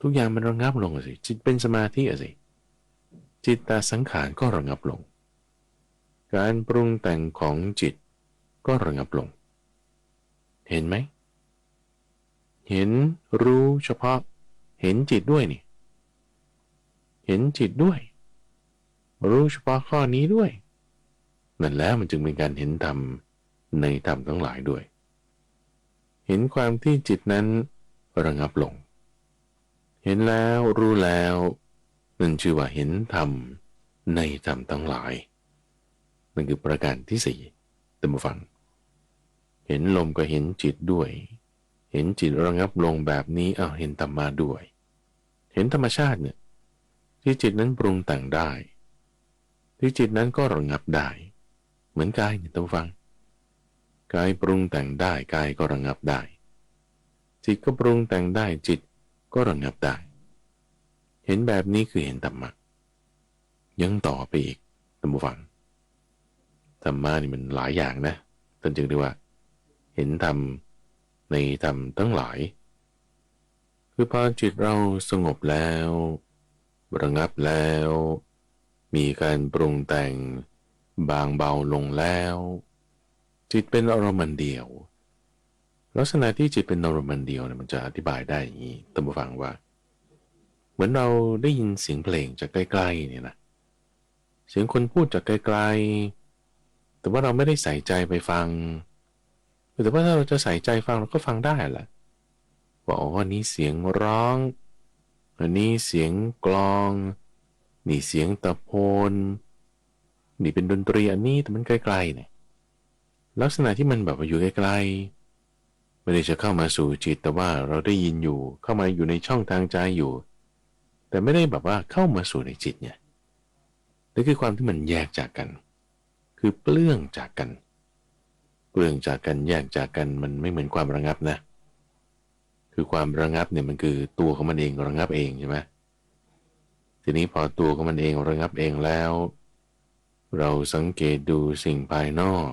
ทุกอย่างมันระงับลงสิจิตเป็นสมาธิสิจิตตสังขารก็ระงับลงการปรุงแต่งของจิตก็ระงับลงเห็นไหมเห็นรู้เฉพาะเห็นจิตด้วยนี่เห็นจิตด้วยรู้เฉพาะข้อนี้ด้วยนั่นแล้วมันจึงเป็นการเห็นธรรมในธรรมทั้งหลายด้วยเห็นความที่จิตนั้นระงับลงเห็นแล้วรู้แล้วนั่นชื่อว่าเห็นธรรมในธรรมทั้งหลายนั่นคือประการที่สี่ท่านผู้ฟังเห็นลมก็เห็นจิตด้วยเห็นจิตระงับลงแบบนี้เห็นธรรมะด้วยเห็นธรรมชาติเนี่ยที่จิตนั้นปรุงแต่งได้ที่จิตนั้นก็ระงับได้เหมือนกายเนี่ยท่านผู้ฟังกายปรุงแต่งได้กายก็ระงับได้จิตก็ปรุงแต่งได้จิตก็ระงับได้เห็นแบบนี้คือเห็นธรรมะยังต่อไปอีกท่านผู้ฟังธรรมะนี่มันหลายอย่างนะท่านจึงเรียกว่าเห็นธรรมในธรรมทั้งหลายคือพอจิตเราสงบแล้วระงับแล้วมีการปรุงแต่งบางเบาลงแล้วจิตเป็นอารมณ์เดียวลักษณะที่จิตเป็นอารมณ์เดียวเนี่ยมันจะอธิบายได้อย่างนี้ท่านผู้ฟังว่าเหมือนเราได้ยินเสียงเพลงจากใกล้ๆเนี่ยนะเสียงคนพูดจากไกลๆแต่ว่าเราไม่ได้ใส่ใจไปฟังแต่ว่าถ้าเราจะใส่ใจฟังเราก็ฟังได้แหละว่าอันนี้เสียงร้องอันนี้เสียงกลอง นี่เสียงตะโพนนี่เป็นดนตรีอันนี้แต่มันไกลๆเนี่ยลักษณะที่มันแบบว่าอยู่ไกลๆไม่ได้จะเข้ามาสู่จิตแต่ว่าเราได้ยินอยู่เข้ามาอยู่ในช่องทางใจอยู่แต่ไม่ได้แบบว่าเข้ามาสู่ในจิตเนี่ยนั่นคือความที่มันแยกจากกันคือเปลื้องจากกันเปลื้องจากกันแยกจากกันมันไม่เหมือนความระงับนะคือความระงับเนี่ยมันคือตัวของมันเองระงับเองใช่ไหมทีนี้พอตัวของมันเองระงับเองแล้วเราสังเกตดูสิ่งภายนอก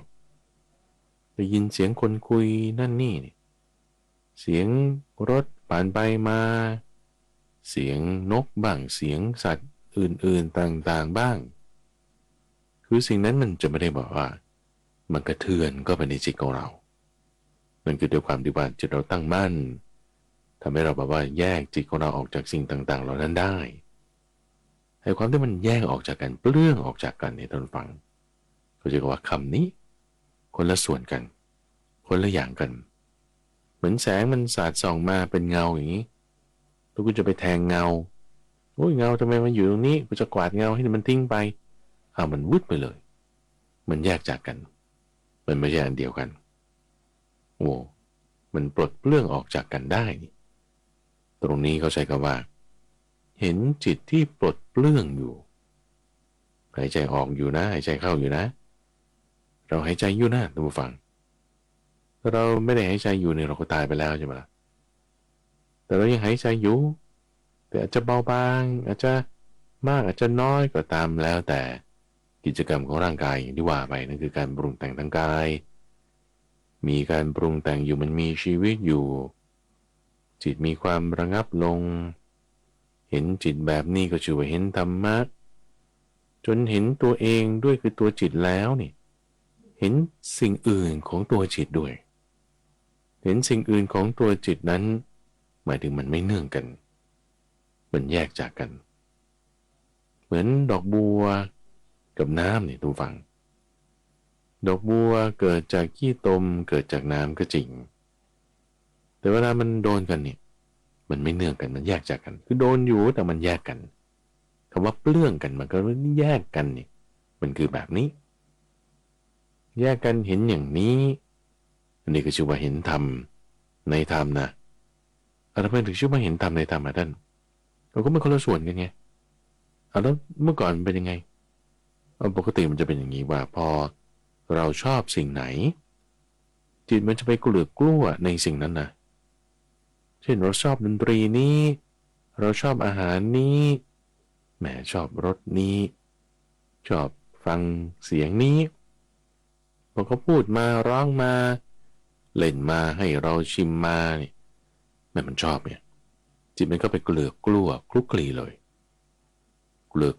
ได้ยินเสียงคนคุยนั่นนี่เสียงรถผ่านไปมาเสียงนกบ้างเสียงสัตว์อื่นๆต่างๆบ้างคือสิ่งนั้นมันจะไม่ได้บอกว่ามันกระเทือนก็ไปในจิตของเรามันคือด้วยความที่ว่าจิตเราตั้งมั่นทำให้เราแบบว่าแยกจิตของเราออกจากสิ่งต่างๆเหล่านั้นได้ไอ้ความที่มันแยกออกจากกันเปลื้องออกจากกันในท่านฟังเขาจะบอกว่าคำนี้คนละส่วนกันคนละอย่างกันเหมือนแสงมันสาดส่องมาเป็นเงาอย่างนี้แล้วกูจะไปแทงเงาโอ้ยเงาทำไมมันอยู่ตรงนี้กูจะกวาดเงาให้มันทิ้งไปมันวืดไปเลยมันแยกจากกันมันไม่ใช่อันเดียวกันโอ้มันปลดเปลื้องออกจากกันได้นี่ตรงนี้เขาใช้คำว่าเห็นจิตที่ปลดเปลื้องอยู่หายใจออกอยู่นะหายใจเข้าอยู่นะเราหายใจอยู่นะท่านผู้ฟังเราไม่ได้หายใจอยู่เนี่ยเราก็ตายไปแล้วใช่ไหมล่ะแต่เรายังหายใจอยู่แต่อาจจะเบาบางอาจจะมากอาจจะน้อยก็ตามแล้วแต่กิจกรรมของร่างกายอย่างที่ว่าไปนั่นคือการปรุงแต่งทางกายมีการปรุงแต่งอยู่มันมีชีวิตอยู่จิตมีความระงับลงเห็นจิตแบบนี้ก็ชื่อว่าเห็นธรรมะจนเห็นตัวเองด้วยคือตัวจิตแล้วนี่เห็นสิ่งอื่นของตัวจิตด้วยเห็นสิ่งอื่นของตัวจิตนั้นหมายถึงมันไม่เนื่องกันมันแยกจากกันเหมือนดอกบัวกับน้ำนี่ทุกฝังดอกบัวเกิดจากขี้ตมเกิดจากน้ำก็จริงแต่เวลามันโดนกันเนี่ยมันไม่เนื่องกันมันแยกจากกันคือโดนอยู่แต่มันแยกกันคำว่าเปลื้องกันมันก็แยกกันนี่มันคือแบบนี้แยกกันเห็นอย่างนี้อันนี้ก็ชื่อว่าเห็นธรรมในธรรมนะทำไมถึงชื่อว่าเห็นธรรมในธรรมท่านเราก็ไม่คนละส่วนกันไงแล้วเมื่อก่อนเป็นยังไงปกติมันจะเป็นอย่างนี้ว่าพอเราชอบสิ่งไหนจิตมันจะไปกลัวในสิ่งนั้นนะเช่นเราชอบดนตรีนี้เราชอบอาหารนี้แหมชอบรสนี้ชอบฟังเสียงนี้พอเขาพูดมาร้องมาเล่นมาให้เราชิมมาเนี่ยแม่มันชอบเนี่ยจิตมันก็ไปกลัวคลุกคลีเลย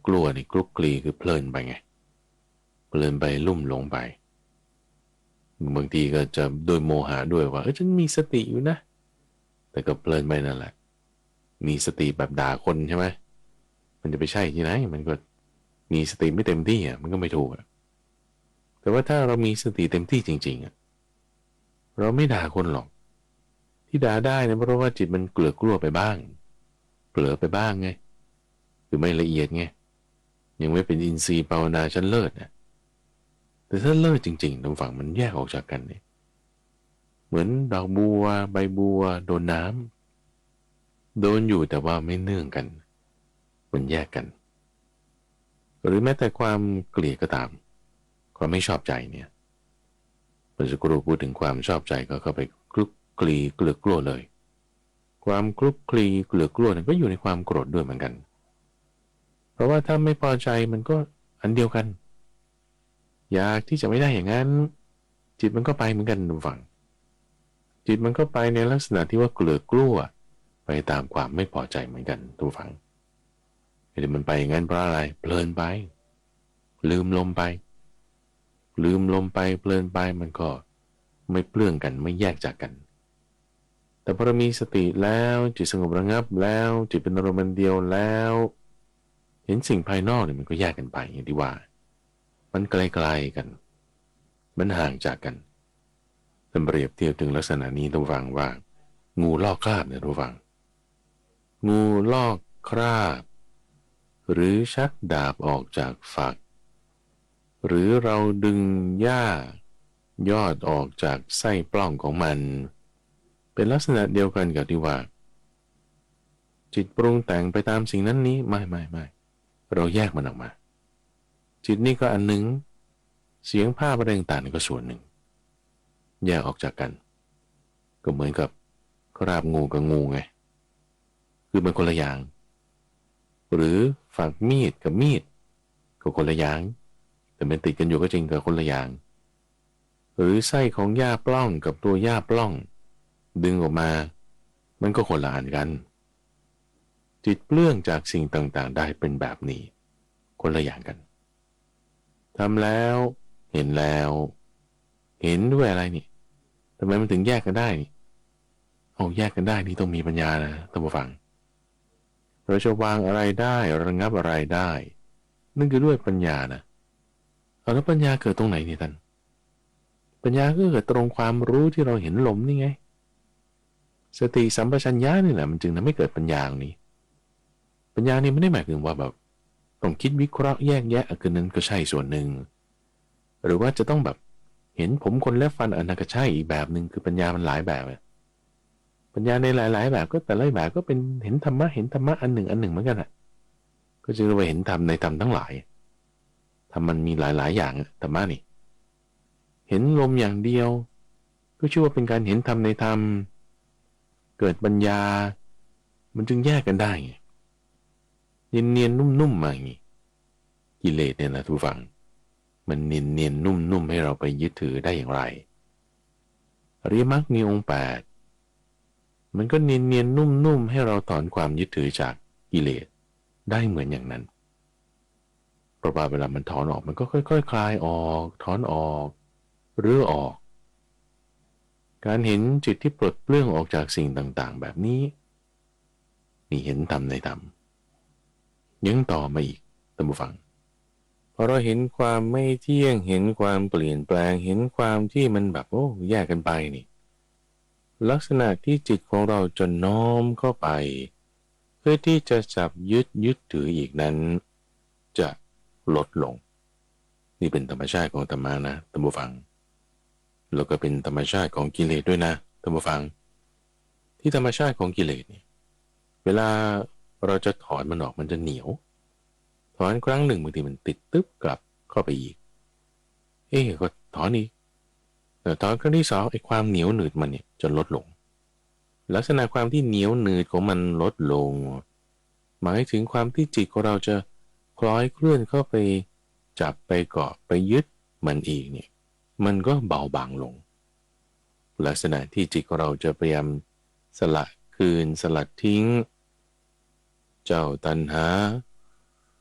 กลัวนี่คลุกคลีคือเพลินไปไงเพลินไปลุ่มหลงไปบางทีก็จะโดยโมหะด้วยว่าฉันมีสติอยู่นะแต่ก็เพลินไปนั่นแหละมีสติแบบด่าคนใช่ไหมมันจะไปใช่ที่ไหนมันก็มีสติไม่เต็มที่มันก็ไม่ถูกแต่ว่าถ้าเรามีสติเต็มที่จริงๆเราไม่ด่าคนหรอกที่ด่าได้นะเพราะว่าจิตมันกลัวไปบ้างเผลอไปบ้างไงคือไม่ละเอียดไงยังไม่เป็นอินทรีย์ภาวนาชั้นเลิศนะแต่ถ้าเลิศจริงๆตรงฝั่งมันแยกออกจากกันเนี่ยเหมือนดอกบัวใบบัวโดนน้ำโดนอยู่แต่ว่าไม่เนื่องกันมันแยกกันหรือแม้แต่ความเกลียดก็ตามความไม่ชอบใจเนี่ยเมื่อสักครู่พูดถึงความชอบใจก็เข้าไปคลุกคลีเกลือกลัวเลยความคลุกคลีเกลือกลัวนั้นก็อยู่ในความโกรธด้วยเหมือนกันเพราะว่าถ้าไม่พอใจมันก็อันเดียวกันอยากที่จะไม่ได้อย่างนั้นจิตมันก็ไปเหมือนกันดูฝั่งจิตมันก็ไปในลักษณะที่ว่าเกลือกลัวไปตามความไม่พอใจเหมือนกันดูฝั่งเดี๋ยวมันไปอย่างนั้นเพราะอะไรเพลินไปลืมลมไปเพลินไปมันก็ไม่เปลื้องกันไม่แยกจากกันแต่พอเรามีสติแล้วจิตสงบระงับแล้วจิตเป็นอารมณ์เดียวแล้วเห็นสิ่งภายนอกเนี่ยมันก็แยกกันไปอย่างที่ว่ามันไกลๆกันมันห่างจากกันท่านเปรียบเทียบถึงลักษณะนี้ท่านฟังว่างูลอกคราบเนี่ยท่านฟังงูลอกคราบ หรือชักดาบออกจากฝักหรือเราดึงหญ้ายอดออกจากไส้ปล้องของมันเป็นลักษณะเดียวกันกับที่ว่าจิตปรุงแต่งไปตามสิ่งนั้นนี้ไม่เราแยกมันออกมาจิตนี่ก็อันหนึ่งเสียงภาพอะไรต่างๆก็ส่วนหนึ่งแยกออกจากกันก็เหมือนกับคราบงูกับงูไงคือมันคนละอย่างหรือฝักมีดกับมีดก็คนละอย่างแต่มันติดกันอยู่ก็จริงแต่คนละอย่างหรือไส้ของหญ้าปล้องกับตัวหญ้าปล้องดึงออกมามันก็คนละอันกันจิตเปลื้องจากสิ่งต่างๆได้เป็นแบบนี้คนละอย่างกันทำแล้วเห็นแล้วเห็นด้วยอะไรนี่ทำไมมันถึงแยกกันได้นี่เอาแยกกันได้นี่ต้องมีปัญญานะท่านผู้ฟังเราจะวางอะไรได้ระงับอะไรได้นั่นคือด้วยปัญญานะเอาแล้วปัญญาเกิดตรงไหนนี่ท่านปัญญาก็เกิดตรงความรู้ที่เราเห็นลมนี่ไงสติสัมปชัญญะนี่แหละมันจึงทำให้เกิดปัญญานี้ปัญญานี่ไม่ได้หมายถึงว่าแบบต้องคิดวิเคราะห์แยกแยะคือนั้นก็ใช่ส่วนหนึ่งหรือว่าจะต้องแบบเห็นผมคนและฟันอันนั้นก็ใช่อีกแบบหนึ่งคือปัญญามันหลายแบบปัญญาในหลายๆแบบก็แต่ละแบบก็เป็นเห็นธรรมะอันหนึ่งเหมือนกันอ่ะก็จะเรียกว่าเห็นธรรมในธรรมทั้งหลายธรรมมันมีหลายอย่างธรรมะนี่เห็นลมอย่างเดียวก็ชื่อว่าเป็นการเห็นธรรมในธรรมเกิดปัญญามันจึงแยกกันได้ไงเนียนๆนุ่มๆมาอย่างนี้กิเลสเนี่ยนะทุกฝังมันเนียนๆนุ่มๆให้เราไปยึดถือได้อย่างไรอริยมรรคมีองค์8มันก็เนียนๆนุ่มๆให้เราถอนความยึดถือจากกิเลสได้เหมือนอย่างนั้นเพราะว่าเวลามันถอนออกมันก็ค่อยๆคลายออกถอนออกหรือออกการเห็นจิตที่ปลดเปลื้องออกจากสิ่งต่างๆแบบนี้นี่เห็นธรรมในธรรมยังต่อมาอีกท่านผู้ฟังพอเราเห็นความไม่เที่ยงเห็นความเปลี่ยนแปลงเห็นความที่มันแบบแยกกันไปนี่ลักษณะที่จิตของเราจะน้อมเข้าไปเพื่อที่จะจับยึดถืออีกนั้นจะลดลงนี่เป็นธรรมชาติของธรรมะนะท่านผู้ฟังแล้วก็เป็นธรรมชาติของกิเลสด้วยนะท่านผู้ฟังที่ธรรมชาติของกิเลสเนี่ยเวลาเราจะถอนมันออกมันจะเหนียวถอนครั้งหนึ่งบางทีมันติดตึ๊บกลับเข้าไปอีกก็ถอนอีกแต่ถอนครั้งที่2ไอ้ความเหนียวหนืดมันเนี่ยจะลดลงลักษณะความที่เหนียวหนืดของมันลดลงหมายถึงความที่จิตของเราจะคล้อยเคลื่อนเข้าไปจับไปเกาะไปยึดมันอีกเนี่ยมันก็เบาบางลงลักษณะที่จิตของเราจะพยายามสละคืนสลัดทิ้งเจ้าตัณหา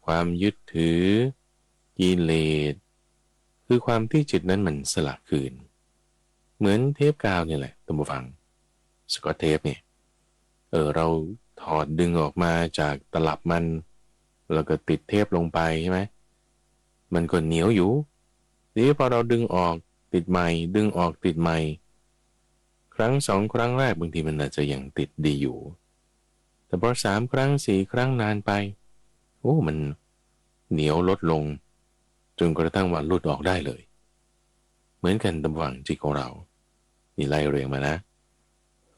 ความยึดถือกิเลสคือความที่จิตนั้นมันสละคืนเหมือนเทปกาวนี่แหละท่านผู้ฟังสกอตเทปเนี่ยเราถอดดึงออกมาจากตลับมันแล้วก็ติดเทปลงไปใช่ไหมมันก็เหนียวอยู่ทีนี้พอเราดึงออกติดใหม่ดึงออกติดใหม่ครั้ง2ครั้งแรกบางทีมันอาจจะยังติดดีอยู่แต่พอ3ครั้ง4ครั้งนานไปมันเหนียวลดลงจนกระทั่งว่าหลุดออกได้เลยเหมือนกันตำวังจิตของเรานี่ไล่เรียงมานะ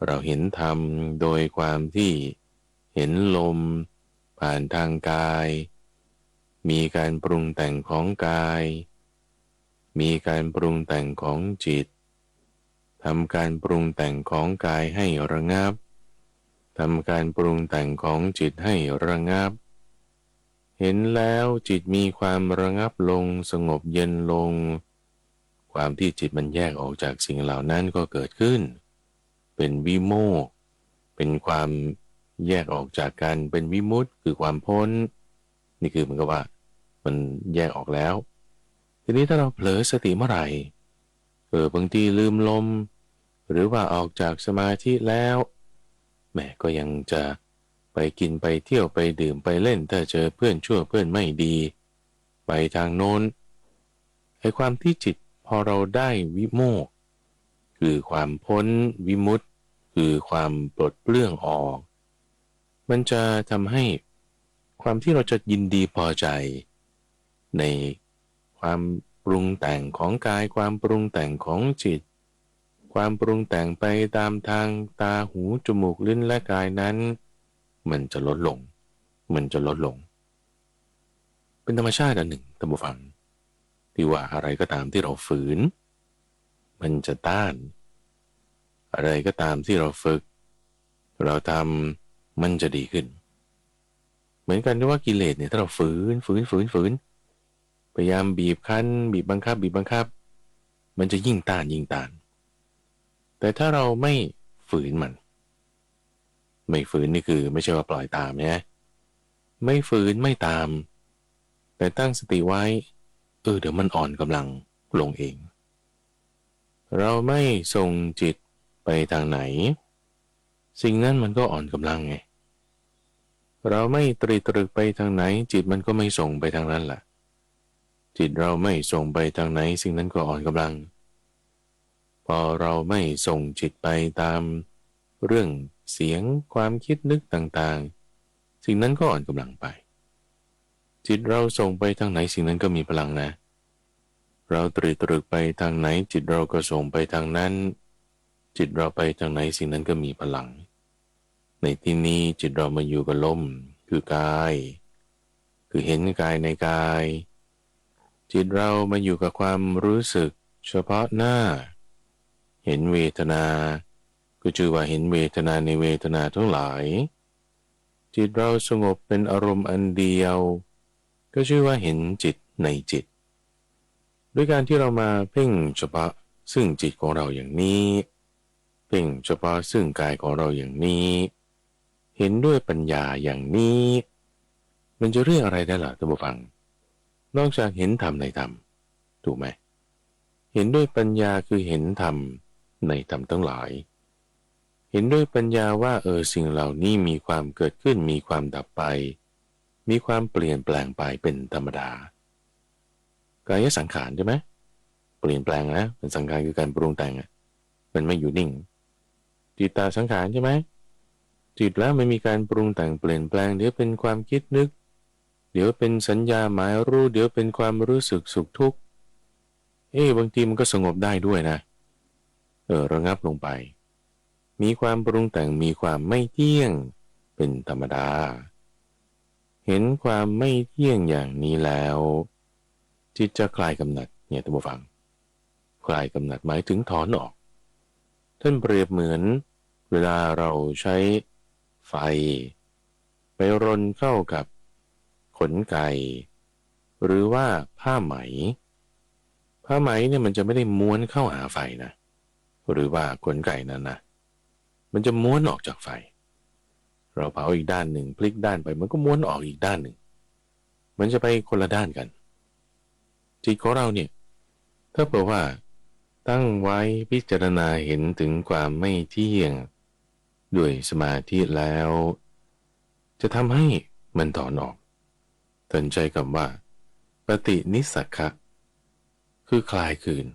เราเห็นธรรมโดยความที่เห็นลมผ่านทางกายมีการปรุงแต่งของกายมีการปรุงแต่งของจิตทำการปรุงแต่งของกายให้ระงับทำการปรุงแต่งของจิตให้ระงับเห็นแล้วจิตมีความระงับลงสงบเย็นลงความที่จิตมันแยกออกจากสิ่งเหล่านั้นก็เกิดขึ้นเป็นวิโมกข์เป็นความแยกออกจากกันเป็นวิมุตติคือความพ้นนี่คือมันก็ว่ามันแยกออกแล้วทีนี้ถ้าเราเผลอสติเมื่อไหร่บางทีลืมลมหรือว่าออกจากสมาธิแล้วแม่ก็ยังจะไปกินไปเที่ยวไปดื่มไปเล่นถ้าเจอเพื่อนชั่วเพื่อนไม่ดีไปทางโน้นไอ้ความที่จิตพอเราได้วิโมกข์คือความพ้นวิมุตติคือความปลดเปลื้องออกมันจะทำให้ค ความที่เราจะยินดีพอใจในความปรุงแต่งของกายความปรุงแต่งของจิตความปรุงแต่งไปตามทางตาหูจมูกลิ้นและกายนั้นมันจะลดลงเป็นธรรมชาติอันหนึ่งท่านผู้ฟังที่ว่าอะไรก็ตามที่เราฝืนมันจะต้านอะไรก็ตามที่เราฝึกเราทำมันจะดีขึ้นเหมือนกันที่ว่ากิเลสเนี่ยถ้าเราฝืนพยายามบีบคั้นบีบบังคับมันจะยิ่งต้านแต่ถ้าเราไม่ฝืนมันไม่ฝืนนี่คือไม่ใช่ว่าปล่อยตามนะไม่ฝืนไม่ตามแต่ตั้งสติไว้เดี๋ยวมันอ่อนกำลังลงเองเราไม่ส่งจิตไปทางไหนสิ่งนั้นมันก็อ่อนกำลังไงเราไม่ตรึกไปทางไหนจิตมันก็ไม่ส่งไปทางนั้นแหละจิตเราไม่ส่งไปทางไหนสิ่งนั้นก็อ่อนกำลังพอเราไม่ส่งจิตไปตามเรื่องเสียงความคิดนึกต่างๆสิ่งนั้นก็อ่อนกำลังไปจิตเราส่งไปทางไหนสิ่งนั้นก็มีพลังนะเราตรึกไปทางไหนจิตเราก็ส่งไปทางนั้นจิตเราไปทางไหนสิ่งนั้นก็มีพลังในที่นี้จิตเรามาอยู่กับลมคือกายคือเห็นกายในกายจิตเรามาอยู่กับความรู้สึกเฉพาะหน้าเห็นเวทนาก็ชื่อว่าเห็นเวทนาในเวทนาทั้งหลายจิตเราสงบเป็นอารมณ์อันเดียวก็ชื่อว่าเห็นจิตในจิตด้วยการที่เรามาเพ่งเฉพาะซึ่งจิตของเราอย่างนี้เพ่งเฉพาะซึ่งกายของเราอย่างนี้เห็นด้วยปัญญาอย่างนี้มันจะเรียกอะไรได้ล่ะท่านผู้ฟังนอกจากเห็นธรรมในธรรมถูกไหมเห็นด้วยปัญญาคือเห็นธรรมในธรรมทั้งหลายเห็นด้วยปัญญาว่าสิ่งเหล่านี้มีความเกิดขึ้นมีความดับไปมีความเปลี่ยนแปลงไปเป็นธรรมดากายสังขารใช่ไหมเปลี่ยนแปลงนะเป็นสังขารคือการปรุงแต่งมันไม่อยู่นิ่งจิตตสังขารใช่ไหมจิตแล้วมันมีการปรุงแต่งเปลี่ยนแปลงเดี๋ยวเป็นความคิดนึกเดี๋ยวเป็นสัญญาหมายรู้เดี๋ยวเป็นความรู้สึกสุขทุกข์บางทีมันก็สงบได้ด้วยนะระงับลงไปมีความปรุงแต่งมีความไม่เที่ยงเป็นธรรมดาเห็นความไม่เที่ยงอย่างนี้แล้วจิตจะคลายกำหนัดเนี่ยท่านผู้ฟังคลายกำหนัดหมายถึงถอนออกท่านเปรียบเหมือนเวลาเราใช้ไฟไปรนเข้ากับขนไก่หรือว่าผ้าไหมเนี่ยมันจะไม่ได้ม้วนเข้าหาไฟนะหรือว่าขนไก่นั้นนะมันจะม้วนออกจากไฟเราเผาอีกด้านหนึ่งพลิกด้านไปมันก็ม้วนออกอีกด้านหนึ่งมันจะไปคนละด้านกันจิตของเราเนี่ยถ้าเผื่อว่าตั้งไว้พิจารณาเห็นถึงความไม่เที่ยงด้วยสมาธิแล้วจะทำให้มันถอนออกสนใจคำว่าปฏินิสสักขะคือคลายคืน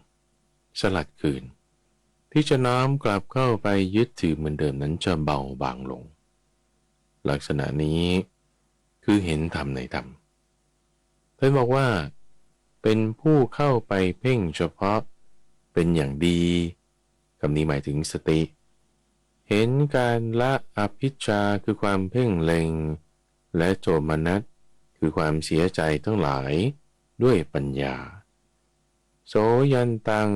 สลัดคืนที่จะน้อมกลับเข้าไปยึดถือเหมือนเดิมนั้นจะเบาบางลงลักษณะนี้คือเห็นธรรมในธรรมท่านบอกว่าเป็นผู้เข้าไปเพ่งเฉพาะเป็นอย่างดีคำนี้หมายถึงสติเห็นการละอภิชฌาคือความเพ่งเล็งและโทมนัสคือความเสียใจทั้งหลายด้วยปัญญาโสยันตัง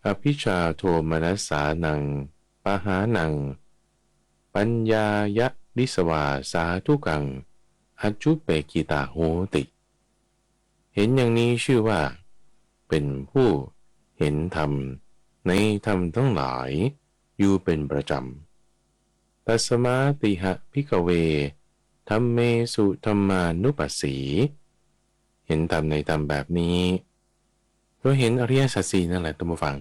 อภิชฌาโทมนัสสานังปหานังปัญญายะดิสวาสาทุกังอัจจุเปกิตาโหติเห็นอย่างนี้ชื่อว่าเป็นผู้เห็นธรรมในธรรมทั้งหลายอยู่เป็นประจำตัสมาติหะภิกขเวธัมเมสุธัมมานุปัสสีเห็นธรรมในธรรมแบบนี้ก็เห็นอริยสัจสี่นั่นแหละท่านผู้ฟัง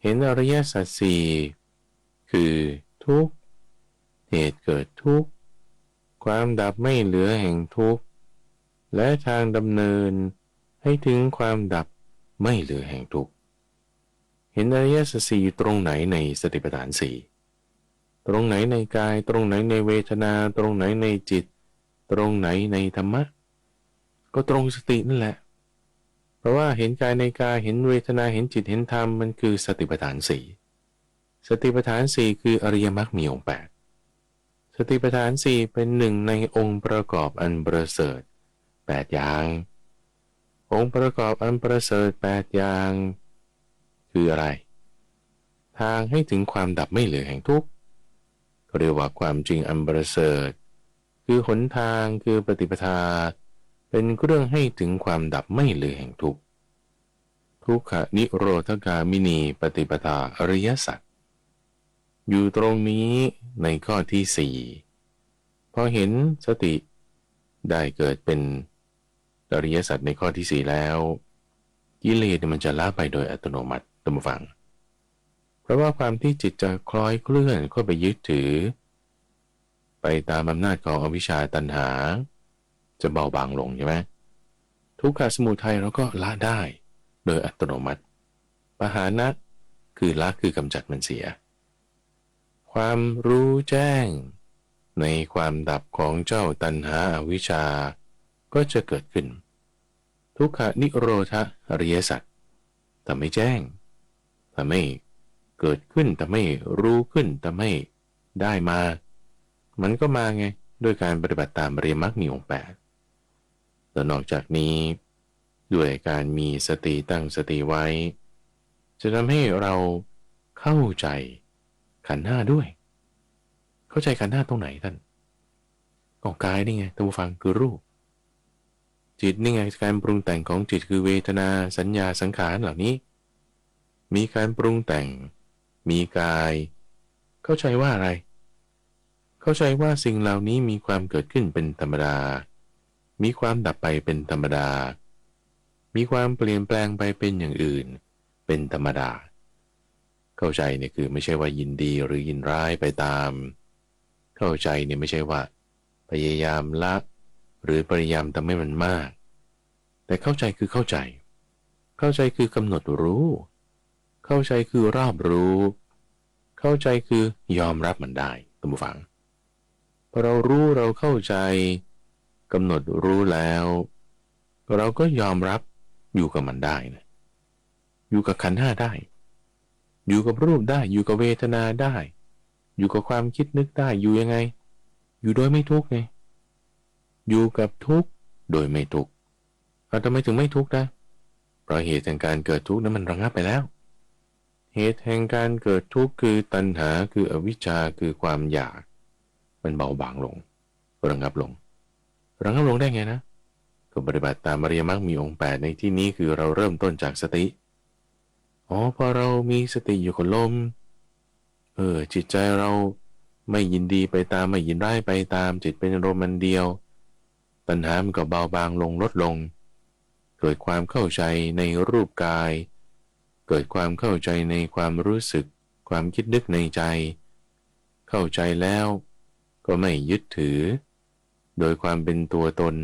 เห็นอริยสัจสี่คือทุกข์เหตุเกิดทุกข์ความดับไม่เหลือแห่งทุกข์และทางดำเนินให้ถึงความดับไม่เหลือแห่งทุกข์เห็นอริยสัจสี่ตรงไหนในสติปัฏฐานสี่ตรงไหนในกายตรงไหนในเวทนาตรงไหนในจิต ตรงไหนในธรรมะก็ตรงสตินั่นแหละเพราะว่าเห็นกายในกายเห็นเวทนาเห็นจิตเห็นธรรมมันคือสติปัฏฐานสี่สติปัฏฐานสี่คืออริยมรรคมีองค์แปดสติปัฏฐานสี่เป็นหนึ่งในองค์ประกอบอันประเสริฐ8อย่างองค์ประกอบอันประเสริฐ8อย่างคืออะไรทางให้ถึงความดับไม่เหลือแห่งทุกข์เรียกว่าความจริงอันประเสริฐคือหนทางคือปฏิปทาเป็นเครื่องให้ถึงความดับไม่เหลือแห่งทุกข์ทุกขนิโรธกามินีปฏิปทาอริยสัจอยู่ตรงนี้ในข้อที่4พอเห็นสติได้เกิดเป็นอริยสัจในข้อที่4แล้วกิเลสมันจะละไปโดยอัตโนมัติตามฟังเพราะว่าความที่จิตจะคล้อยเคลื่อนเข้าไปยึดถือไปตามอำนาจของอวิชชาตัณหาจะเบาบางลงใช่ไหมทุกขสมุทัยเราก็ละได้โดยอัตโนมัติปหานะคือละคือกำจัดมันเสียความรู้แจ้งในความดับของเจ้าตัณหาอวิชชาก็จะเกิดขึ้นทุกขนิโรธอริยสัจทำให้แจ้งทำให้เกิดขึ้นทำให้รู้ขึ้นทำให้ได้มามันก็มาไงด้วยการปฏิบัติตามอริยมรรคมีองค์8แล้วนอกจากนี้ด้วยการมีสติตั้งสติไว้จะทำให้เราเข้าใจขันธ์ห้าด้วยเข้าใจขันธ์ห้าตรงไหนท่านกายนี่ไงท่านผู้ฟังคือรูปจิตนี่ไงการปรุงแต่งของจิตคือเวทนาสัญญาสังขารเหล่านี้มีการปรุงแต่งมีกายเข้าใจว่าอะไรเข้าใจว่าสิ่งเหล่านี้มีความเกิดขึ้นเป็นธรรมดามีความดับไปเป็นธรรมดามีความเปลี่ยนแปลงไปเป็นอย่างอื่นเป็นธรรมดาเข้าใจเนี่ยคือไม่ใช่ว่ายินดีหรือยินร้ายไปตามเข้าใจเนี่ยไม่ใช่ว่าพยายามละหรือพยายามทำให้มันมากแต่เข้าใจคือเข้าใจเข้าใจคือกำหนดรู้เข้าใจคือรอบรู้เข้าใจคือยอมรับมันได้ท่านผู้ฟังพอเรารู้เราเข้าใจกำหนดรู้แล้วเราก็ยอมรับอยู่กับมันได้นะอยู่กับขันธ์ห้าได้อยู่กับรูปได้อยู่กับเวทนาได้อยู่กับความคิดนึกได้อยู่ยังไงอยู่โดยไม่ทุกข์ไงอยู่กับทุกข์โดยไม่ทุกข์ทำไมถึงไม่ทุกข์นะเพราะเหตุแห่งการเกิดทุกข์นั้นมันระงับไปแล้วเหตุแห่งการเกิดทุกข์คือตัณหาคืออวิชชาคือความอยากมันเบาบางลงระงับลงได้ไงนะก็ปฏิบัติตามอริยมรรคมีองค์8ในที่นี้คือเราเริ่มต้นจากสติพอเรามีสติอยู่กับลมจิตใจเราไม่ยินดีไปตามไม่ยินร้ายไปตามจิตเป็นอารมณ์มันเดียวตัณหามันก็เบาบางลงลดลงเกิดความเข้าใจในรูปกายเกิดความเข้าใจในความรู้สึกความคิดนึกในใจเข้าใจแล้วก็ไม่ยึดถือโดยความเป็นตัวตน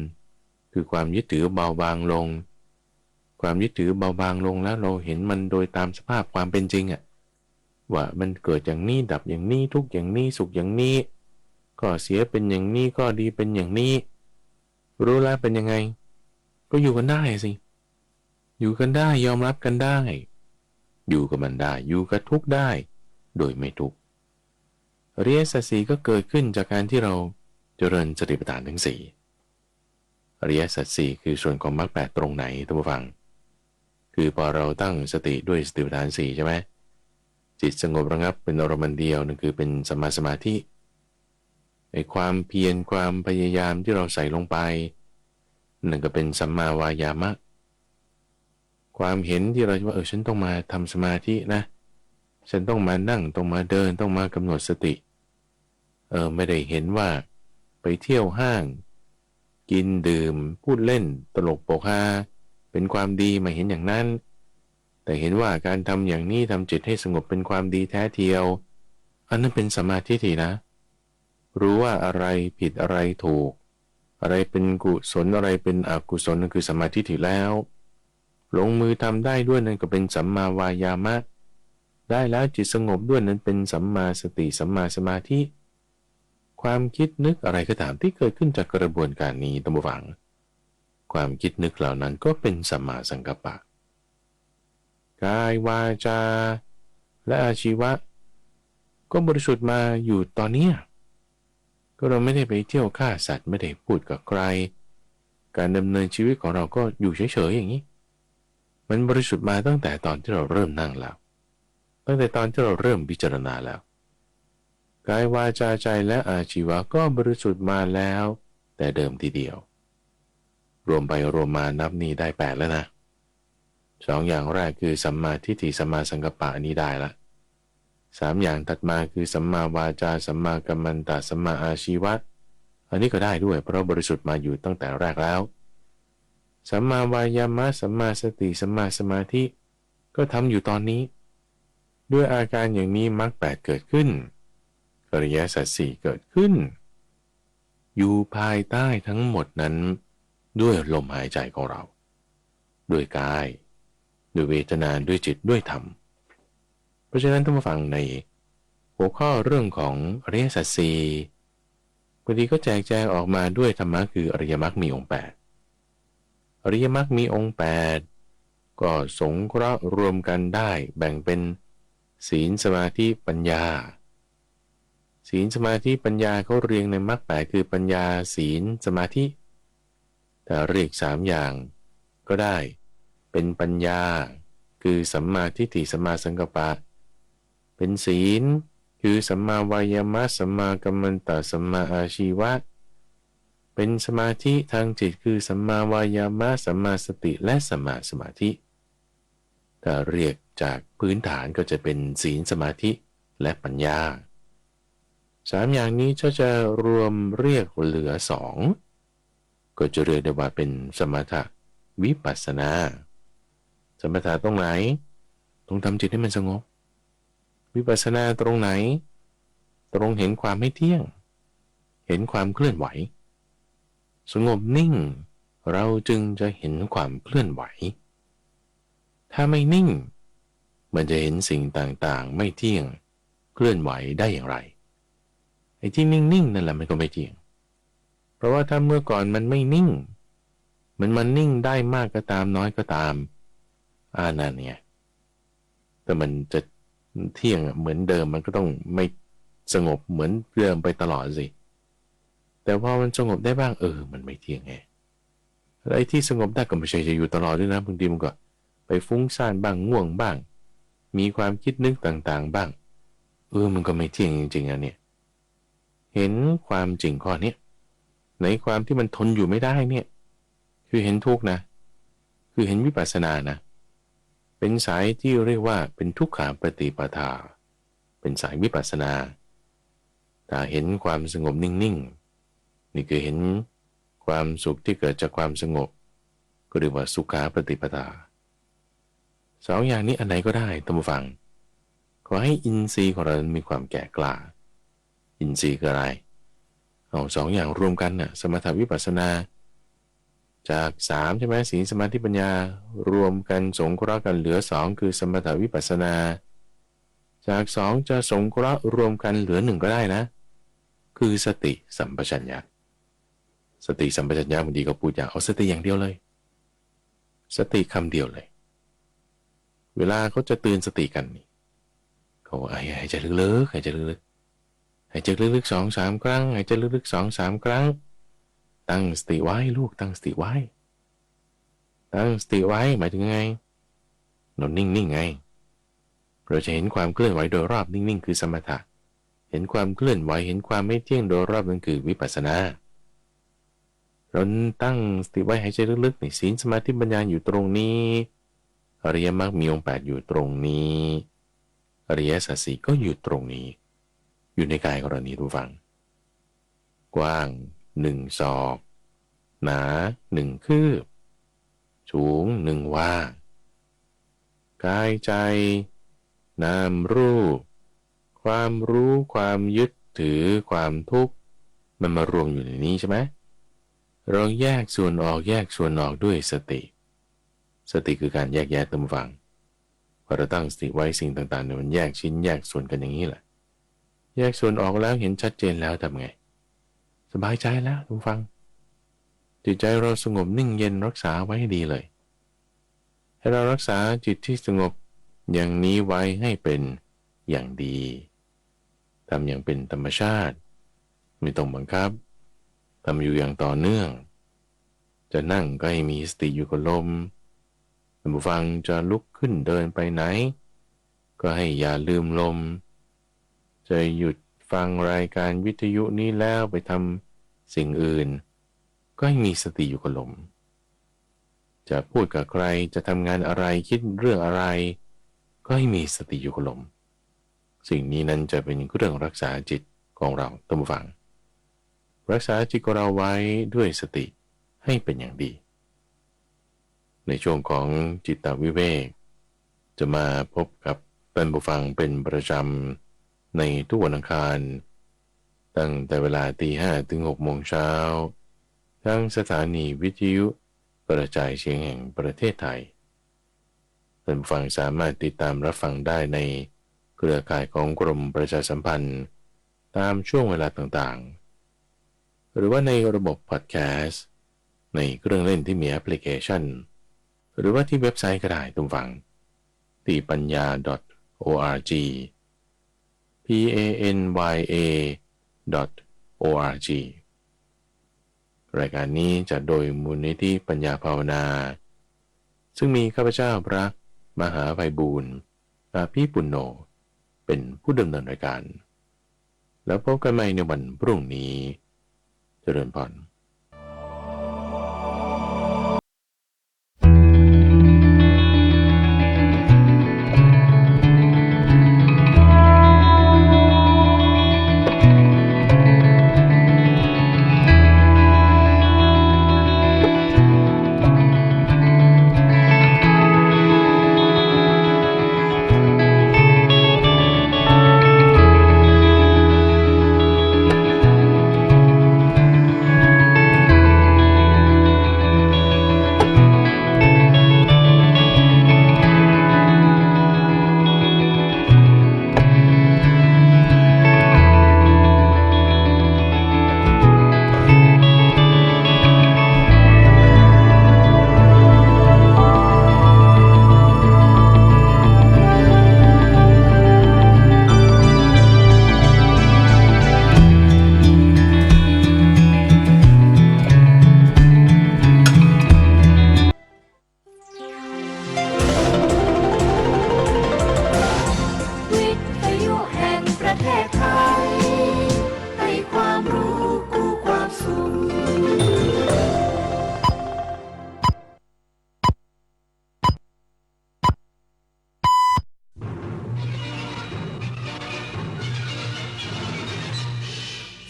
คือความยึดถือเบาบางลงความยึดถือเบาบางลงแล้วเราเห็นมันโดยตามสภาพความเป็นจริงว่ามันเกิดอย่างนี้ดับอย่างนี้ทุกอย่างนี้สุขอย่างนี้ก็เสียเป็นอย่างนี้ก็ดีเป็นอย่างนี้รู้แล้วเป็นยังไงก็อยู่กันได้สิอยู่กันได้ยอมรับกันได้อยู่กับมันได้อยู่กับทุกข์ได้โดยไม่ทุกข์อริยสัจสี่ก็เกิดขึ้นจากการที่เราเจริญสติปัฏฐานทั้ง4อริยสัจสี่คือส่วนของมรรค8ตรงไหนท่านผู้ฟังคือพอเราตั้งสติด้วยสติปัฏฐาน4ใช่ไหมจิตสงบระงับเป็นอารมณ์เดียวนั่นคือเป็นสัมมาสมาธิในความเพียรความพยายามที่เราใส่ลงไปนั่นก็เป็นสัมมาวายามะความเห็นที่เราว่าฉันต้องมาทำสมาธินะฉันต้องมานั่งต้องมาเดินต้องมากำหนดสติไม่ได้เห็นว่าไปเที่ยวห้างกินดื่มพูดเล่นตลกโปกฮาเป็นความดีไม่เห็นอย่างนั้นแต่เห็นว่าการทำอย่างนี้ทำจิตให้สงบเป็นความดีแท้เทียวอันนั้นเป็นสัมมาทิฏฐินะรู้ว่าอะไรผิดอะไรถูกอะไรเป็นกุศลอะไรเป็นอกุศลนั่นคือสัมมาทิฏฐิแล้วลงมือทำได้ด้วยนั่นก็เป็นสัมมาวายามะได้แล้วจิตสงบด้วยนั้นเป็นสัมมาสติสัมมาสมาธิ ความคิดนึกอะไรก็ตามที่เกิดขึ้นจากกระบวนการนี้ตั้งฟังความคิดนึกเหล่านั้นก็เป็นสัมมาสังกัปปะกายวาจาและอาชีวะก็บริสุทธิ์มาอยู่ตอนนี้ก็เราไม่ได้ไปเที่ยวฆ่าสัตว์ไม่ได้พูดกับใครการดำเนินชีวิตของเราก็อยู่เฉยๆอย่างนี้มันบริสุทธิ์มาตั้งแต่ตอนที่เราเริ่มนั่งแล้วตั้งแต่ตอนที่เราเริ่มพิจารณาแล้วกายวาจาใจและอาชีวะก็บริสุทธิ์มาแล้วแต่เดิมทีเดียวรวมไปรวมมานับนี้ได้8แล้วนะ2อย่างแรกคือสัมมาทิฏฐิสัมมาสังกัปปะอันนี้ได้ละ3อย่างถัดมาคือสัมมาวาจาสัมมากัมมันตะสัมมาอาชีวะอันนี้ก็ได้ด้วยเพราะบริสุทธิ์มาอยู่ตั้งแต่แรกแล้วสัมมาวายามะสัมมาสติสัมมาสมาธิก็ทำอยู่ตอนนี้ด้วยอาการอย่างนี้มรรค8เกิดขึ้นอริยสัจ4เกิดขึ้นอยู่ภายใต้ทั้งหมดนั้นด้วยลมหายใจของเราด้วยกายด้วยเวทนาด้วยจิตด้วยธรรมเพราะฉะนั้นท่านผู้ฟังในหัวข้อเรื่องของอริยสัจสี่บางทีก็แจกแจงออกมาด้วยธรรมะคืออริยมรรคมีองค์8อริยมรรคมีองค์8ก็สงเคราะห์รวมกันได้แบ่งเป็นศีลสมาธิปัญญาศีลสมาธิปัญญาเขาเรียงในมรรค8คือปัญญาศีลสมาธิแต่เรียก3อย่างก็ได้เป็นปัญญาคือสัมมาทิฏฐิสัมมาสังกัปปะเป็นศีลคือสัมมาวายามะสัมมากัมมันตะสัมมาอาชีวะเป็นสมาธิทางจิตคือสัมมาวายามะสัมมาสติและสัมมาสมาธิถ้าเรียกจากพื้นฐานก็จะเป็นศีลสมาธิและปัญญา3อย่างนี้จะรวมเรียกเหลือ2ก็จะเรียกได้ว่าเป็นสมถะวิปัสสนาสมถะตรงไหนต้องทำจิตให้มันสงบวิปัสสนาตรงไหนตรงเห็นความไม่เที่ยงเห็นความเคลื่อนไหวสงบนิ่งเราจึงจะเห็นความเคลื่อนไหวถ้าไม่นิ่งมันจะเห็นสิ่งต่างๆไม่เที่ยงเคลื่อนไหวได้อย่างไรไอ้ที่นิ่งๆนั่นแหละมันก็ไม่เที่ยงเพราะว่าถ้าเมื่อก่อนมันไม่นิ่งมันนิ่งได้มากก็ตามน้อยก็ตามนั่นไงแต่มันจะเที่ยงเหมือนเดิมมันก็ต้องไม่สงบเหมือนเดิมไปตลอดสิแต่พอมันสงบได้บ้างมันไม่เที่ยงไงแล้วไอ้ที่สงบได้ก็ไม่ใช่จะอยู่ตลอดด้วยนะบางทีมันก็ไปฟุ้งซ่านบ้างง่วงบ้างมีความคิดนึกต่างๆบ้างมันก็ไม่เที่ยงจริงๆเนี่ยเห็นความจริงข้อนี้ในความที่มันทนอยู่ไม่ได้เนี่ยคือเห็นทุกข์นะคือเห็นวิปัสสนานะเป็นสายที่เรียกว่าเป็นทุกขาปฏิปทาเป็นสายวิปัสสนาถ้าเห็นความสงบนิ่งๆนี่คือเห็นความสุขที่เกิดจากความสงบก็เรียกว่าสุขาปฏิปทา2อย่างนี้อันไหนก็ได้ท่านผู้ฟังขอให้อินทรีย์ของเรามีความแก่กล้าอินทรีย์คืออะไรเอา2อย่างรวมกันน่ะสมถะวิปัสสนาจาก3ใช่ไหมศีลสมาธิปัญญารวมกันสงเคราะห์กันเหลือ2คือสมถะวิปัสสนาจาก2จะสงเคราะห์รวมกันเหลือ1ก็ได้นะคือสติสัมปชัญญะสติสัมปชัญญะบางทีก็พูดอย่างเอาสติอย่างเดียวเลยสติคำเดียวเลยเวลาเขาจะเตือนสติกันนี่เขาหายใจลึกๆหายใจลึกๆหายใจลึกๆ2-3 ครั้งหายใจลึกๆ2-3 ครั้งตั้งสติไว้ลูกตั้งสติไว้ตั้งสติไว้หมายถึงไงเรานิ่งๆไงเราจะเห็นความเคลื่อนไหวโดยรอบนิ่งๆคือสมถะเห็นความเคลื่อนไหวเห็นความไม่เที่ยงโดยรอบนั่นคือวิปัสสนาเราตั้งสติไว้หายใจลึกๆนี่ศีลสมาธิปัญญาอยู่ตรงนี้อริยมรรคมีองค์8อยู่ตรงนี้อริยสัจ4ก็อยู่ตรงนี้อยู่ในกายของเรานี้ทุกฝังกว้าง1 ศอกหนา1 คืบสูง1 วากายใจนามรูปความรู้ความยึดถือความทุกข์มันมารวมอยู่ในนี้ใช่ไหมเราแยกส่วนออกด้วยสติคือการแยกแยะตามฟังพอเราตั้งสติไว้สิ่งต่างๆเนี่ยมันแยกชิ้นแยกส่วนกันอย่างนี้แหละแยกส่วนออกแล้วเห็นชัดเจนแล้วทำไง สบายใจแล้วทุกฟังจิตใจเราสงบนิ่งเย็นรักษาไว้ให้ดีเลยให้เรารักษาจิตที่สงบอย่างนี้ไว้ให้เป็นอย่างดีทำอย่างเป็นธรรมชาติไม่ต้องบังคับทำอยู่อย่างต่อเนื่องจะนั่งก็ให้มีสติอยู่กับลมท่านผู้ฟังจะลุกขึ้นเดินไปไหนก็ให้อย่าลืมลมจะหยุดฟังรายการวิทยุนี้แล้วไปทำสิ่งอื่นก็ให้มีสติอยู่กับลมจะพูดกับใครจะทำงานอะไรคิดเรื่องอะไรก็ให้มีสติอยู่กับลมสิ่งนี้นั้นจะเป็นเครื่องรักษาจิตของเราท่านผู้ฟังรักษาจิตของเราไว้ด้วยสติให้เป็นอย่างดีในช่วงของจิตวิเวกจะมาพบกับท่านผู้ฟังเป็นประจำในทุกวันอังคารตั้งแต่เวลา 5:00 ถึง 6:00 น.ทั้งสถานีวิทยุกระจายเสียงแห่งประเทศไทยท่านผู้ฟังสามารถติดตามรับฟังได้ในเครือข่ายของกรมประชาสัมพันธ์ตามช่วงเวลาต่างๆหรือว่าในระบบพอดแคสต์ในเครื่องเล่นที่มีแอปพลิเคชันหรือว่าที่เว็บไซต์ก็ได้ทุกฟังที่ปัญญา .org panya.org รายการนี้จัดโดยมูลนิธิปัญญาภาวนาซึ่งมีข้าพเจ้าพระมหาไพบูลย์อาภีปุณโญเป็นผู้ดำเนินรายการแล้วพบกันใหม่ในวันพรุ่งนี้เจริญพร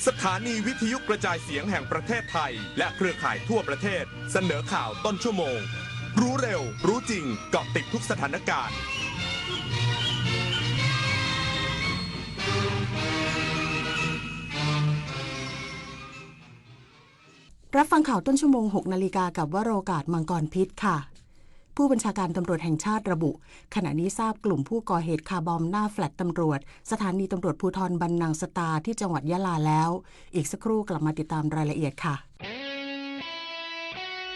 สถานีวิทยุกระจายเสียงแห่งประเทศไทยและเครือข่ายทั่วประเทศเสนอข่าวต้นชั่วโมงรู้เร็วรู้จริงเกาะติดทุกสถานการณ์รับฟังข่าวต้นชั่วโมง 6 นาฬิกากับวโรกาสมังกรพิษค่ะผู้บัญชาการตำรวจแห่งชาติระบุขณะนี้ทราบกลุ่มผู้ก่อเหตุคาร์บอมหน้าแฟลตตำรวจสถานีตำรวจภูธรบันนังสตาที่จังหวัดยะลาแล้วอีกสักครู่กลับมาติดตามรายละเอียดค่ะ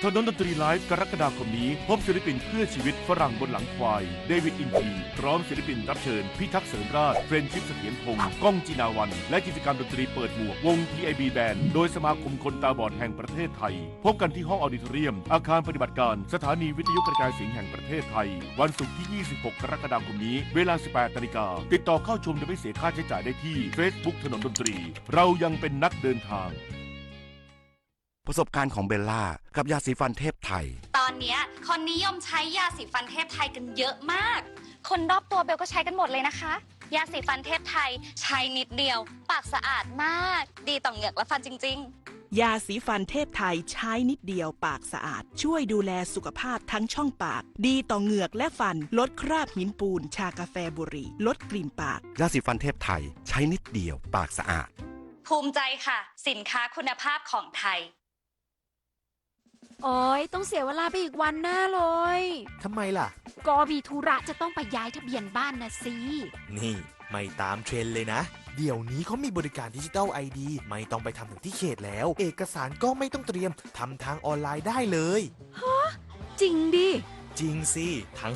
ถนนดนตรีไลฟ์กรกฎาคมนี้พบศิลปินเพื่อชีวิตฝรั่งบนหลังควายเดวิดอินทีพร้อมศิลปินรับเชิญพิทักษ์เสริมราชเฟรนชิปเสถียรพงศ์ก้องจินาวันและกิจกรรมดนตรีเปิดหมวกวง PIB Band โดยสมาคมคนตาบอดแห่งประเทศไทยพบกันที่ห้องออดิทอเรียมอาคารปฏิบัติการสถานีวิทยุกระจายเสียงแห่งประเทศไทยวันศุกร์ที่ 26 กรกฎาคมนี้เวลา 18 นาฬิกาติดต่อเข้าชมโดยไม่เสียค่าใช้จ่ายได้ที่ Facebook ถนนดนตรีเรายังเป็นนักเดินทางประสบการณ์ของเบลล่ากับยาสีฟันเทพไทยตอนนี้คนนิยมใช้ยาสีฟันเทพไทยกันเยอะมากคนรอบตัวเบลก็ใช้กันหมดเลยนะคะยาสีฟันเทพไทยใช้นิดเดียวปากสะอาดมากดีต่อเหงือกและฟันจริงๆยาสีฟันเทพไทยใช้นิดเดียวปากสะอาดช่วยดูแลสุขภาพทั้งช่องปากดีต่อเหงือกและฟันลดคราบหินปูนชากาแฟบุหรี่ลดกลิ่นปากยาสีฟันเทพไทยใช้นิดเดียวปากสะอาดภูมิใจค่ะสินค้าคุณภาพของไทยโอ้ยต้องเสียเวลาไปอีกวันหน้าเลยทำไมล่ะก็มีธุระจะต้องไปย้ายทะเบียนบ้านนะสินี่ไม่ตามเทรนเลยนะ เดี๋ยวนี้เขามีบริการดิจิทัล ID ไม่ต้องไปทำถึงที่เขตแล้ว เอกสารก็ไม่ต้องเตรียมทำทางออนไลน์ได้เลย จริงดิ จริงสิทั้ง